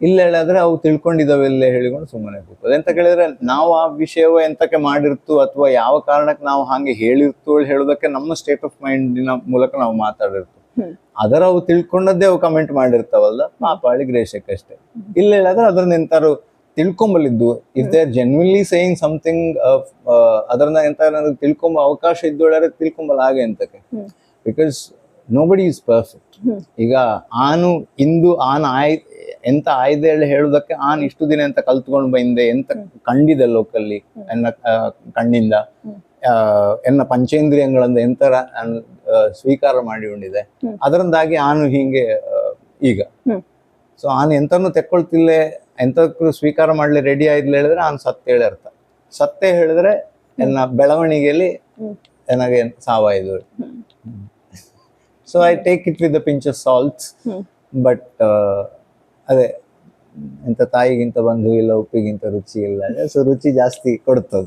ಇಲ್ಲ ಹೇಳಿದ್ರೆ ಅವು ತಿಳ್ಕೊಂಡಿದ್ದಾವೆಲ್ಲ ಹೇಳಿಕೊಂಡು ಸುಮ್ಮನೆ ಹೋಗ್ಬೋದು. ಎಂತ ಕೇಳಿದ್ರೆ ನಾವು ಆ ವಿಷಯವ ಎಂತಕ್ಕೆ ಮಾಡಿರ್ತು ಅಥವಾ ಯಾವ ಕಾರಣಕ್ಕೆ ನಾವು ಹಾಗೆ ಹೇಳಿರ್ತು ಹೇಳೋದಕ್ಕೆ ನಮ್ಮ ಸ್ಟೇಟ್ ಆಫ್ ಮೈಂಡಿನ ಮೂಲಕ ನಾವು ಮಾತಾಡಿರ್ತು. ಅದರ ಅವು ತಿಳ್ಕೊಂಡದ್ದೇ ಅವು ಕಮೆಂಟ್ ಮಾಡಿರ್ತಾವಲ್ಲ, ಪಾಪಾಳಿ ಗ್ರೇಷಕ್ಕಷ್ಟೇ. ಇಲ್ಲ ಹೇಳಿದ್ರೆ ಅದ್ರನ್ನ ಎಂತಾರು ತಿಳ್ಕೊಂಬಲಿದ್ದು, if they are genuinely saying something, ಅದನ್ನ ಎಂತ ತಿಳ್ಕೊಂಬ ಅವಕಾಶ ಇದ್ದೊಳ್ಳೆ ತಿಳ್ಕೊಂಬಲ್ಲ ಹಾಗೆ ಎಂತಕ್ಕೆ. Because nobody is perfect. ಈಗ ಇಂದು ಎಂತ ಆಯ್ದೆ ಹೇಳುದಕ್ಕೆ ಇಷ್ಟು ದಿನ ಎಂತ ಕಲ್ತ್ಕೊಂಡು ಬಂದೆ, ಎಂತ ಕಂಡಿದೆ ಲೋಕಲ್ಲಿ ಎನ್ನ ಕಣ್ಣಿಂದ, ಎನ್ನ ಪಂಚೇಂದ್ರಿಯಗಳಿಂದ ಎಂತರ ಸ್ವೀಕಾರ ಮಾಡಿಕೊಂಡಿದೆ, ಅದರಿಂದಾಗಿ ಹಿಂಗೆ ಈಗ. ಸೊ ಎಂತನು ತೆಕ್ಕೊಳ್ತಿಲ್ಲ, ಎಂತಕ್ಕೂ ಸ್ವೀಕಾರ ಮಾಡ್ಲಿ ರೆಡಿ ಆಯ್ತು ಹೇಳಿದ್ರೆ ಸತ್ಯ ಹೇಳಿ ಅರ್ಥ. ಸತ್ಯ ಹೇಳಿದ್ರೆ ಎನ್ನ ಬೆಳವಣಿಗೆಯಲ್ಲಿ ನನಗೆ ಸಾವಾಯ್ದು. So I take it with the pinch of salts. But ಅದೇ ಎಂತ ತಾಯಿಗಿಂತ ಬಂಧು ಇಲ್ಲ, ಉಪ್ಪಿಗಿಂತ ರುಚಿ ಇಲ್ಲ. ಸೊ ರುಚಿ ಜಾಸ್ತಿ ಕೊಡ್ತದ.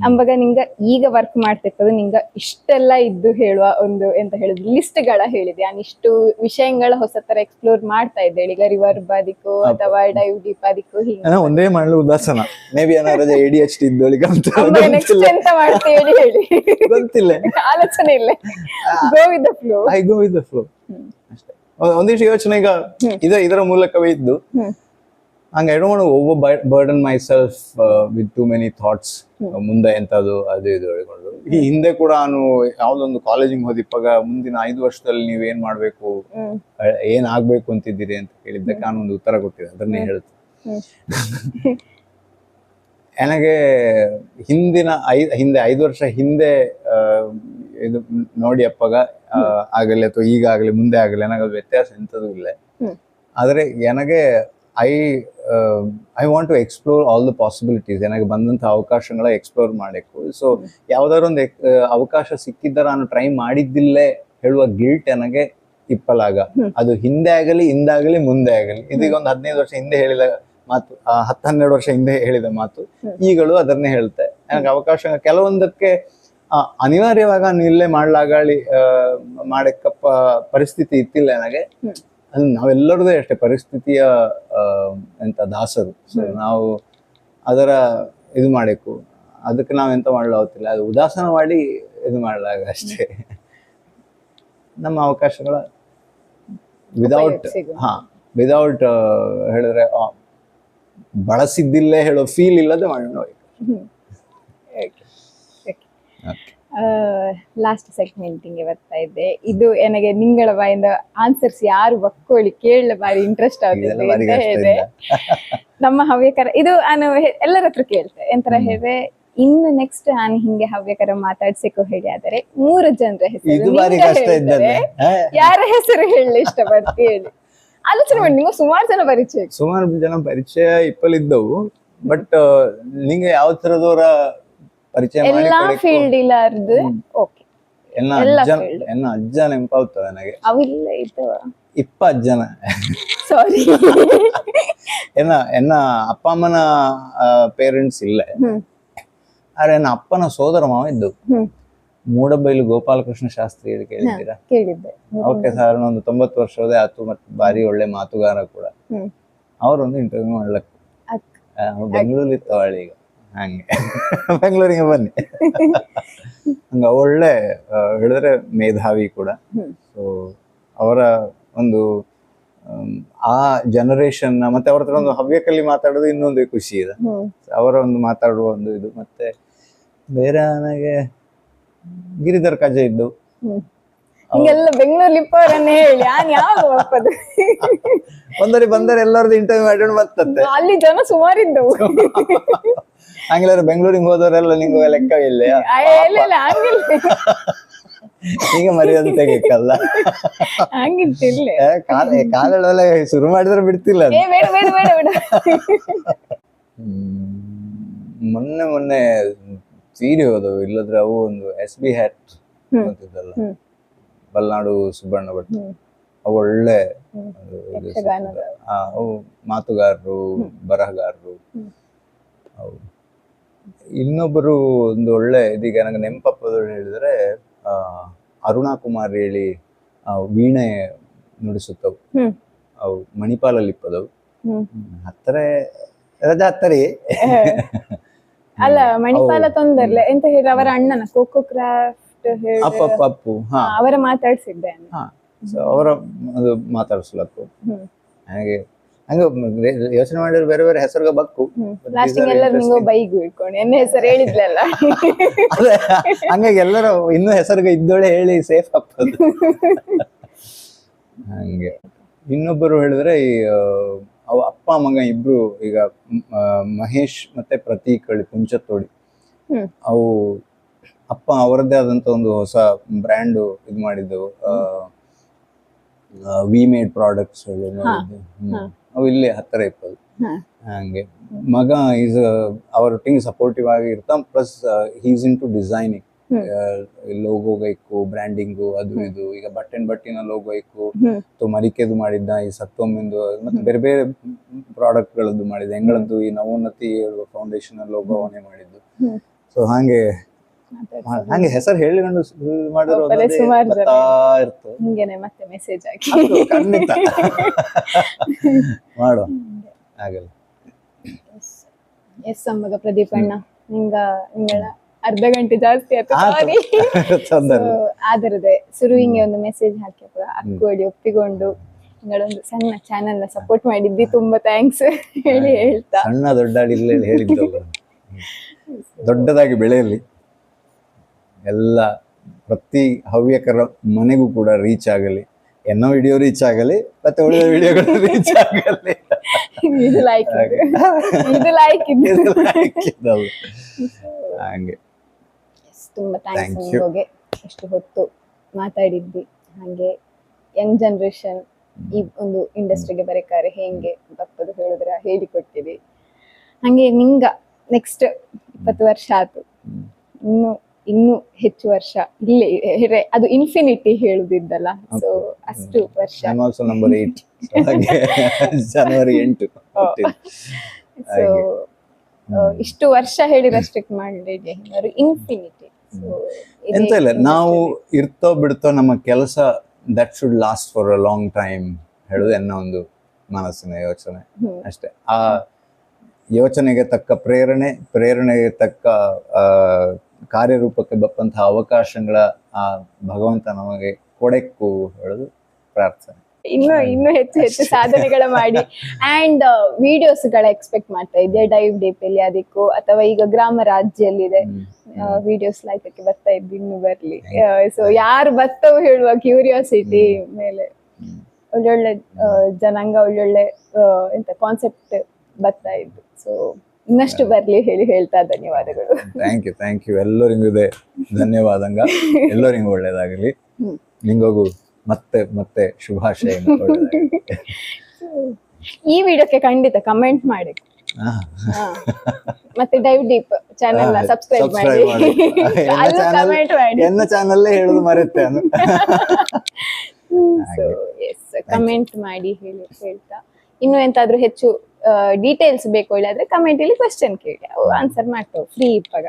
ಅಂಬಾಗ ನಿಂಗ ಈಗ ವರ್ಕ್ ಮಾಡ್ತಿರ್ತದ, ನಿಂಗ ಇಷ್ಟೆಲ್ಲ ಇದ್ದು ಹೇಳುವ ಒಂದು ಎಂತ ಹೇಳಿದ್ರು ಲಿಸ್ಟ್ಗಳ ಹೇಳಿದೆ, ಇಷ್ಟು ವಿಷಯಗಳ ಹೊಸ ತರ ಎಕ್ಸ್ಪ್ಲೋರ್ ಮಾಡ್ತಾ ಇದ್ದೇಳಿ. ಈಗ ರಿವರ್ ಬಾದಿಕು ಅಥವಾ ಡೈವ್ ಡೀಪ್ ಆದಿಕು ಹೀಗೆ ಒಂದೇ ಮಾಡಲು ಉದಾಸನ ಮೇ ಬಿ ಏನಾದ್ರೆ ADHD ಇದ್ದೋಳಿಗೆ ನೆಕ್ಸ್ಟ್ ಎಂತ ಮಾಡ್ತೀವಿ ಹೇಳಿ ಗೊತ್ತಿಲ್ಲ, ಆಲೋಚನೆ ಇಲ್ಲ. Go with the flow. I go with the flow ಅಷ್ಟೇ. ಒಂದಿಷ್ಟು ಯೋಚನೆ ಈಗ ಇದರ ಮೂಲಕವೇ ಇದ್ದು ಹಂಗೆ I don't want to burden myself with too many thoughts. ಮುಂದೆ ಎಂತದು ಅದು ಇದು ಹೇಳ್ಕೊಂಡು ಈ ಹಿಂದೆ ಕೂಡ ನಾನು ಯಾವ್ದೊಂದು ಕಾಲೇಜಿಗೆ ಹೋದಿಪ್ಪಾಗ ಮುಂದಿನ 5 ವರ್ಷದಲ್ಲಿ ನೀವ್ ಏನ್ ಮಾಡ್ಬೇಕು, ಏನ್ ಆಗ್ಬೇಕು ಅಂತಿದ್ದೀರಿ ಅಂತ ಕೇಳಿದ್ದಕ್ಕೆ ನಾನು ಒಂದು ಉತ್ತರ ಕೊಟ್ಟಿದ್ದೆ, ಅದನ್ನೇ ಹೇಳ್ತೀನಿ. ನನಗೆ ಹಿಂದೆ 5 ವರ್ಷ ಹಿಂದೆ ಇದು ನೋಡಿ ಅಪ್ಪಾಗ ಆಗಲಿ ಅಥವಾ ಈಗ ಆಗಲಿ ಮುಂದೆ ಆಗಲಿ ನನಗೆ ವ್ಯತ್ಯಾಸ ಎಂತದೂ ಇಲ್ಲ. ಆದ್ರೆ ನನಗೆ I want to explore all the possibilities. ನನಗೆ ಬಂದಂತಹ ಅವಕಾಶಗಳ ಎಕ್ಸ್ಪ್ಲೋರ್ ಮಾಡಬೇಕು. ಸೊ ಯಾವ್ದಾದ್ರು ಒಂದು ಅವಕಾಶ ಸಿಕ್ಕಿದ್ದ ನಾನು ಟ್ರೈ ಮಾಡಿದ್ದಿಲ್ಲೇ ಹೇಳುವ ಗಿಲ್ಟ್ ನನಗೆ ಇಪ್ಪಲಾಗ. ಅದು ಹಿಂದೆ ಆಗಲಿ ಹಿಂದಾಗಲಿ ಮುಂದೆ ಆಗಲಿ. ಇದೀಗ ಒಂದು 15 ವರ್ಷ ಹಿಂದೆ ಹೇಳಿದ ಮಾತು, 10-12 ವರ್ಷ ಹಿಂದೆ ಹೇಳಿದ ಮಾತು ಈಗಲೂ ಅದನ್ನೇ ಹೇಳ್ತೆ. ನನಗೆ ಅವಕಾಶ ಕೆಲವೊಂದಕ್ಕೆ ಅನಿವಾರ್ಯವಾಗ ಇಲ್ಲೇ ಮಾಡ್ಲಾಗಲಿ ಮಾಡಕ್ಕಪ್ಪ ಪರಿಸ್ಥಿತಿ ಇತ್ತಿಲ್ಲ ನನಗೆ. ಅದು ನಾವೆಲ್ಲರದೇ ಅಷ್ಟೇ ಪರಿಸ್ಥಿತಿಯ ಎಂತ ದಾಸರು. ಸೊ ನಾವು ಅದರ ಇದು ಮಾಡಬೇಕು, ಅದಕ್ಕೆ ನಾವ್ ಎಂತ ಮಾಡ್ಲಾಗುತ್ತಿಲ್ಲ, ಅದು ಉದಾಸನ ಮಾಡಿ ಇದು ಮಾಡ್ಲಾಗ ಅಷ್ಟೇ. ನಮ್ಮ ಅವಕಾಶಗಳ ವಿದೌಟ್ ಹೇಳಿದ್ರೆ ಬಳಸಿದ್ದಿಲ್ಲೇ ಹೇಳೋ ಫೀಲ್ ಇಲ್ಲದೆ ಮಾಡೋಣ. ಲಾಸ್ಟ್ ಸೆಗ್ಮೆಂಟಿಂಗ್ ಬರ್ತಾ ಇದೆ. ಇದು ನನಗೆ ನಿಂಗಳ ಬಾಯಿಂದ ಆನ್ಸರ್ಸ್ ಯಾರು ಬಕ್ಕೋಳಿ ಕೇಳಲು ಬಾರಿ ಇಂಟ್ರೆಸ್ಟ್ ಆಗುತ್ತೆ ಅಂತ ಹೇಳಿದೆ. ನಮ್ಮ ಹವ್ಯಕರ ಇದು ನಾನು ಎಲ್ಲರ ಹತ್ರ ಕೇಳ್ತೆ ಎಂತರ ಹೇಳಿದ್ರೆ, ಇನ್ನು ನೆಕ್ಸ್ಟ್ ನಾನು ಹಿಂಗೆ ಹವ್ಯಕರ ಮಾತಾಡ್ಸಕ್ಕೂ ಹೇಳಿ ಆದರೆ 3 ಜನರ ಹೆಸರು, ಯಾರ ಹೆಸರು ಹೇಳಿ ಇಷ್ಟಪಡ್ತಿ ಹೇಳಿ. ಆಲೋಚನೆ ಮಾಡಿ, ನಿಮ್ಗೆ ಸುಮಾರು ಜನ ಪರಿಚಯ ಇಪ್ಪಲಿದ್ದವು. ಬಟ್ ನಿಂಗೆ ಯಾವ ತರದವರ ಪರಿಚಯ ಎಲ್ಲಾ ಫೀಲ್ಡ್ ಇಲ್ಲಾರ್ದು ಓಕೆ ಎನ್ನ ಅಜ್ಜ ನೆನಪಾಗ್ತದೆ ನನಗೆ. ಅವಿಲ್ಲ ಇದ್ದವ 20 ಜನ ಸಾರಿ. ಎನ್ನ ಅಪ್ಪ ಅಮ್ಮನ ಪೇರೆಂಟ್ಸ್ ಇಲ್ಲ, ಆದ್ರೆ ನನ್ನ ಅಪ್ಪನ ಸೋದರ ಮಾವ ಇದ್ದವು. ಮೂಡಬೈಲು ಗೋಪಾಲಕೃಷ್ಣ ಶಾಸ್ತ್ರಿ ಕೇಳಿದ್ದೀರಾ? ಕೇಳಿದ್ದೆ. ಓಕೆ ಸರ್, ಒಂದು 90 ವರ್ಷದೇ ಆಯ್ತು, ಮತ್ತೆ ಬಾರಿ ಒಳ್ಳೆ ಮಾತುಗಾರ ಕೂಡ. ಅವ್ರೊಂದು ಇಂಟರ್ವ್ಯೂ ಮಾಡ್ಲಕ್ಕ ಬೆಂಗಳೂರಲ್ಲಿ ಇತ್ತವಳಿ. ಈಗ ಹಂಗೆ ಬೆಂಗಳೂರಿಗೆ ಬನ್ನಿ. ಹಂಗ ಒಳ್ಳೆ ಹೇಳಿದ್ರೆ ಮೇಧಾವಿ ಕೂಡ. ಸೊ ಅವರ ಒಂದು ಆ ಜನರೇಷನ್ ಮತ್ತೆ ಅವ್ರ ಹತ್ರ ಒಂದು ಹವ್ಯಕಲ್ಲಿ ಮಾತಾಡೋದು ಇನ್ನೊಂದು ಖುಷಿ ಇದೆ. ಅವರ ಒಂದು ಮಾತಾಡುವ ಒಂದು ಇದು. ಮತ್ತೆ ಬೇರೆ ನನಗೆ ಗಿರಿಧರ್ ಕಜೆ ಇದ್ದು ಹಿಂಗೆಲ್ಲ ಬೆಂಗಳೂರಲ್ಲಿ ಇಪ್ಪವರನ್ನೇ ಹೇಳಿ ನಾನು ಯಾವ ಒಪ್ಪದು. ಒಂದರಿ ಬಂದರೆ ಎಲ್ಲರದ್ದು ಇಂಟರ್ವ್ಯೂ ಮಾಡ್ಕೊಂಡು ಬರ್ತತ್ತೆ. ಅಲ್ಲಿ ಜನ ಸುಮಾರಿದ್ದವು. ಹಂಗಿಲ್ಲ ಬೆಂಗಳೂರಿಗೆ ಹೋದವರೆಲ್ಲ ನಿಂಗೆ ಲೆಕ್ಕವಿಲ್ಲ. ಈಗ ಮರ್ಯಾದೆ ತೆಗಿಕ್ಕಲ್ಲ. ಹಂಗಿತ್ತಿಲ್ಲ ಕಾಲೆಲ್ಲ ಶುರು ಮಾಡಿದ್ರೆ ಬಿಡ್ತಿಲ್ಲ. ಮೊನ್ನೆ ಸೀರೆ ಹೋದವು, ಇಲ್ಲದ್ರೆ ಅವು ಒಂದು SB ಹ್ಯಾಟ್ ಅಂತಿದ್ದಲ್ಲ, ಬಲ್ನಾಡು ಸುಬ್ಬಣ್ಣ ಭಟ್, ಅವು ಒಳ್ಳೆ ಅವು ಮಾತುಗಾರರು, ಬರಹಗಾರರು. ಅವು ಇನ್ನೊಬ್ಬರು ಒಂದು ಒಳ್ಳೆ ಇದೀಗ ನಂಗೆ ನೆನಪಪ್ಪದವ್ರು ಹೇಳಿದ್ರೆ ಅರುಣಾ ಕುಮಾರ್ ಹೇಳಿ ವೀಣೆ ನುಡಿಸುತ್ತವು. ಅವು ಮಣಿಪಾಲಲ್ಲಿ ಇಪ್ಪದವು. ರಜಾ ಹತ್ತರಿ ಅಲ್ಲ ಮಣಿಪಾಲ ತೊಂದರ್ಲೆ ಎಂತ ಹೇಳಿ ಅವರ ಅಣ್ಣನ ಕೋಕೋ ಕ್ರಾಫ್ಟ್ ಅಪ್ಪು ಅವರ ಮಾತಾಡ್ಸಿದ್ದೆ. ಅವರ ಮಾತಾಡ್ಸ್ಲಕ್ಕು ಹಾಗೆ ಹಂಗ ಯೋಚನೆ ಮಾಡಿದ್ರೆ ಬೇರೆ ಬೇರೆ ಹೆಸರುಗ ಬಕ್ಕು. ಲಾಸ್ಟಿಂಗ್ ಎಲ್ಲರೂ ನಿಂಗೋ ಬೈಗು ಇಟ್ಕೊಂಡು ಎನ್ನ ಹೆಸರು ಹೇಳಿದ್ಲಲ್ಲ, ಹಂಗಾಗಿ ಎಲ್ಲರೂ ಇನ್ನೂ ಹೆಸರುಗ ಇದ್ದೋಳೆ ಹೇಳಿ ಸೇಫ್ ಆಗ್ತದೆ. ಹಂಗೆ ಇನ್ನೊಬ್ಬರು ಹೇಳಿದ್ರೆ ಈ ಅವ ಅಪ್ಪ ಮಗ ಇಬ್ರು ಈಗ ಮಹೇಶ್ ಮತ್ತೆ ಪ್ರತೀಕ್ ಹೇಳಿ ಪುಂಚತ್ತೋಡಿ, ಅವು ಅಪ್ಪ ಅವರದ್ದೇ ಆದಂತ ಒಂದು ಹೊಸ ಬ್ರ್ಯಾಂಡ್ ಇದು ಮಾಡಿದ್ದೆವು, ವಿ ಮೇಡ್ ಪ್ರಾಡಕ್ಟ್ಸ್ ಹೇಳಿ ಮಾಡಿದ್ದು. ಅವು ಇಲ್ಲಿ ಹತ್ತಿರ ಇಪ್ಪದು. ಹಂಗೆ ಮಗ ಈಸ್ ಅವರೊಟ್ಟಿಗೆ ಸಪೋರ್ಟಿವ್ ಆಗಿ ಇರ್ತಾ, plus he's into designing, logo ಬೇಕು, ಬ್ರ್ಯಾಂಡಿಂಗು, ಅದು ಇದು. ಈಗ ಬಟ್ಟಿನ ಲೋಗೋ ಬೇಕು, ಮರಿಕೆದು ಮಾಡಿದ್ದ, ಈ ಸತ್ತೊಮ್ಮಿಂದು ಮತ್ತೆ ಬೇರೆ ಬೇರೆ ಪ್ರಾಡಕ್ಟ್ ಗಳದ್ದು ಮಾಡಿದ್ದ. ಎಂಗಳದ್ದು ಈ ನವೋನ್ನತಿ ಫೌಂಡೇಶನ್ ಲೋಗೋ ಅವನೇ ಮಾಡಿದ್ದು. ಸೊ ಹಂಗೆ ಹೆಸರು ಹೇಳಿಕೊಂಡು ಮಾಡಿರೋ ಮತ್ತೆ ಮೆಸೇಜ್ ಹಾಕಿ ಖಂಡಿತ ಮಾಡುವ ಆಗಲ್ಲ. ಎಸ್ ಅಮ್ಮಗ ಪ್ರದೀಪ್ ಅಣ್ಣ ನಿಂಗಳ ಅರ್ಧ ಗಂಟೆ ಜಾಸ್ತಿ ಆದರದೆ ಶುರುವಿಗೆ ಒಂದು ಮೆಸೇಜ್ ಹಾಕಿ ಅಕ್ಕೋಡಿ ಒಪ್ಪಿಕೊಂಡು ನಿങ്ങളೊಂದು ಸಣ್ಣ ಚಾನೆಲ್ ನ ಸಪೋರ್ಟ್ ಮಾಡಿದ್ದಿ, ತುಂಬಾ ಥ್ಯಾಂಕ್ಸ್ ಹೇಳಿ ಹೇಳ್ತಾ. ಸಣ್ಣ ದೊಡ್ಡ ಹೇಳಿದ್ದಲ್ಲ, ದೊಡ್ಡದಾಗಿ ಬೆಳೆಯಲಿ, ಎಲ್ಲ ಪ್ರತಿ ಹವ್ಯಕರ ಮನೆಗೂ ಕೂಡ ರೀಚ್ ಆಗಲಿ, ಎನ್ನೋ ವಿಡಿಯೋ ರೀಚ್ ಆಗಲಿ, ಮತ್ತೆ ಉಳಿದ ವಿಡಿಯೋಗಳು ರೀಚ್ ಆಗಲಿ. ಇದು ಲೈಕ್ ಹಂಗೆ ತುಂಬಾ ಥ್ಯಾಂಕ್ಸ್ ನಿಮಗೆ, ಎಷ್ಟು ಹೊತ್ತು ಮಾತಾಡಿದ್ದಿ. ಹಾಗೆ ಯಂಗ್ ಜನರೇಷನ್ ಈ ಒಂದು ಇಂಡಸ್ಟ್ರಿಗೆ ಬರಕಾರೆ ಹೆಂಗೆ ಬಪ್ಪದು ಹೇಳಿದ್ರ ಹೇಳಿಕೊಟ್ಟಿದಿ. ಹಂಗೆ ನಿಂಗ ನೆಕ್ಸ್ಟ್ 20 ವರ್ಷ ಆಯ್ತು, ಇನ್ನು ಹೆಚ್ಚು ವರ್ಷ ಇಲ್ಲೇ, ಅದು ಇನ್ಫಿನಿಟಿ ಹೇಳುದಿದ್ದಲ್ಲ, ಸೊ ಅಷ್ಟು ವರ್ಷ. ನಂಬರ್ 8 ಜನವರಿ 8. ಸೊ ಇಷ್ಟು ವರ್ಷ ಹೇಳಿ ರೆಸ್ಟ್ರಿಕ್ಟ್ ಮಾಡಿ ಇನ್ಫಿನಿಟಿ. ಎಂತ ಇಲ್ಲ, ನಾವು ಇರ್ತೋ ಬಿಡ್ತೋ ನಮ್ಮ ಕೆಲಸ that should last for a long time ಹೇಳುದು ಎನ್ನ ಒಂದು ಮನಸ್ಸಿನ ಯೋಚನೆ ಅಷ್ಟೇ. ಆ ಯೋಚನೆಗೆ ತಕ್ಕ ಪ್ರೇರಣೆಗೆ ತಕ್ಕ ಕಾರ್ಯರೂಪಕ್ಕೆ ಬಪ್ಪಂತಹ ಅವಕಾಶಗಳ ಆ ಭಗವಂತ ನಮಗೆ ಕೊಡೆಕ್ಕು ಹೇಳುದು ಪ್ರಾರ್ಥನೆ. ಇನ್ನು ಹೆಚ್ಚು ಸಾಧನೆಗಳ ಮಾಡಿ ಅಂಡ್ ವಿಡಿಯೋಸ್ ಗಳ ಎಕ್ಸ್ಪೆಕ್ಟ್ ಮಾಡ್ತಾ ಇದ್ದೆ. ಡೈವ್ ಡೇಪಲ್ಲಿ ಅದಕ್ಕೂ ಅಥವಾ ಈಗ ಗ್ರಾಮ ರಾಜ್ಯಲ್ಲಿದೆ ವಿಡಿಯೋಸ್ ಲೈಕಕ್ಕೆ ಬರ್ತಾ ಇದ್ದು, ಇನ್ನು ಬರ್ಲಿ. ಸೊ ಯಾರು ಬರ್ತಾವ ಹೇಳುವ ಕ್ಯೂರಿಯಾಸಿಟಿ ಮೇಲೆ ಒಳ್ಳೊಳ್ಳೆ ಜನಾಂಗ, ಒಳ್ಳೊಳ್ಳೆ ಎಂತ ಕಾನ್ಸೆಪ್ಟ್ ಬರ್ತಾ ಇದ್ದು. ಸೊ ಇನ್ನಷ್ಟು ಬರ್ಲಿ ಹೇಳಿ ಹೇಳ್ತಾ ಧನ್ಯವಾದಗಳು. ಥ್ಯಾಂಕ್ ಯು ಎಲ್ಲರಿಗೂ ಇದೆ ಧನ್ಯವಾದಂಗ. ಎಲ್ಲರಿಗೂ ಒಳ್ಳೇದಾಗಲಿ, ನಿಂಗೋಗು ಮತ್ತೆ ಶುಭಾಶಯ. ಈ ವಿಡಿಯೋಕ್ಕೆ ಖಂಡಿತ ಕಮೆಂಟ್ ಮಾಡಿ, ಮತ್ತೆ ಡೈವ್ ಡೀಪ್ ಚಾನೆಲ್ ಸಬ್ಸ್ಕ್ರೈಬ್ ಮಾಡಿ, ಎನ್ನ ಚಾನಲ್ ಹೇಳುದು ಮರೆತೆ. ಕಮೆಂಟ್ ಮಾಡಿ ಹೇಳಿ ಹೇಳ್ತಾ, ಇನ್ನು ಎಂತಾದ್ರೂ ಹೆಚ್ಚು ಡೀಟೇಲ್ಸ್ ಬೇಕು ಹೇಳಿದ್ರೆ ಕಮೆಂಟ್ ಅಲ್ಲಿ ಕ್ವೆಶ್ಚನ್ ಕೇಳಿ, ಆನ್ಸರ್ ಮಾಡ್ತೇವೆ ಫ್ರೀ ಇಪ್ಪಾಗ.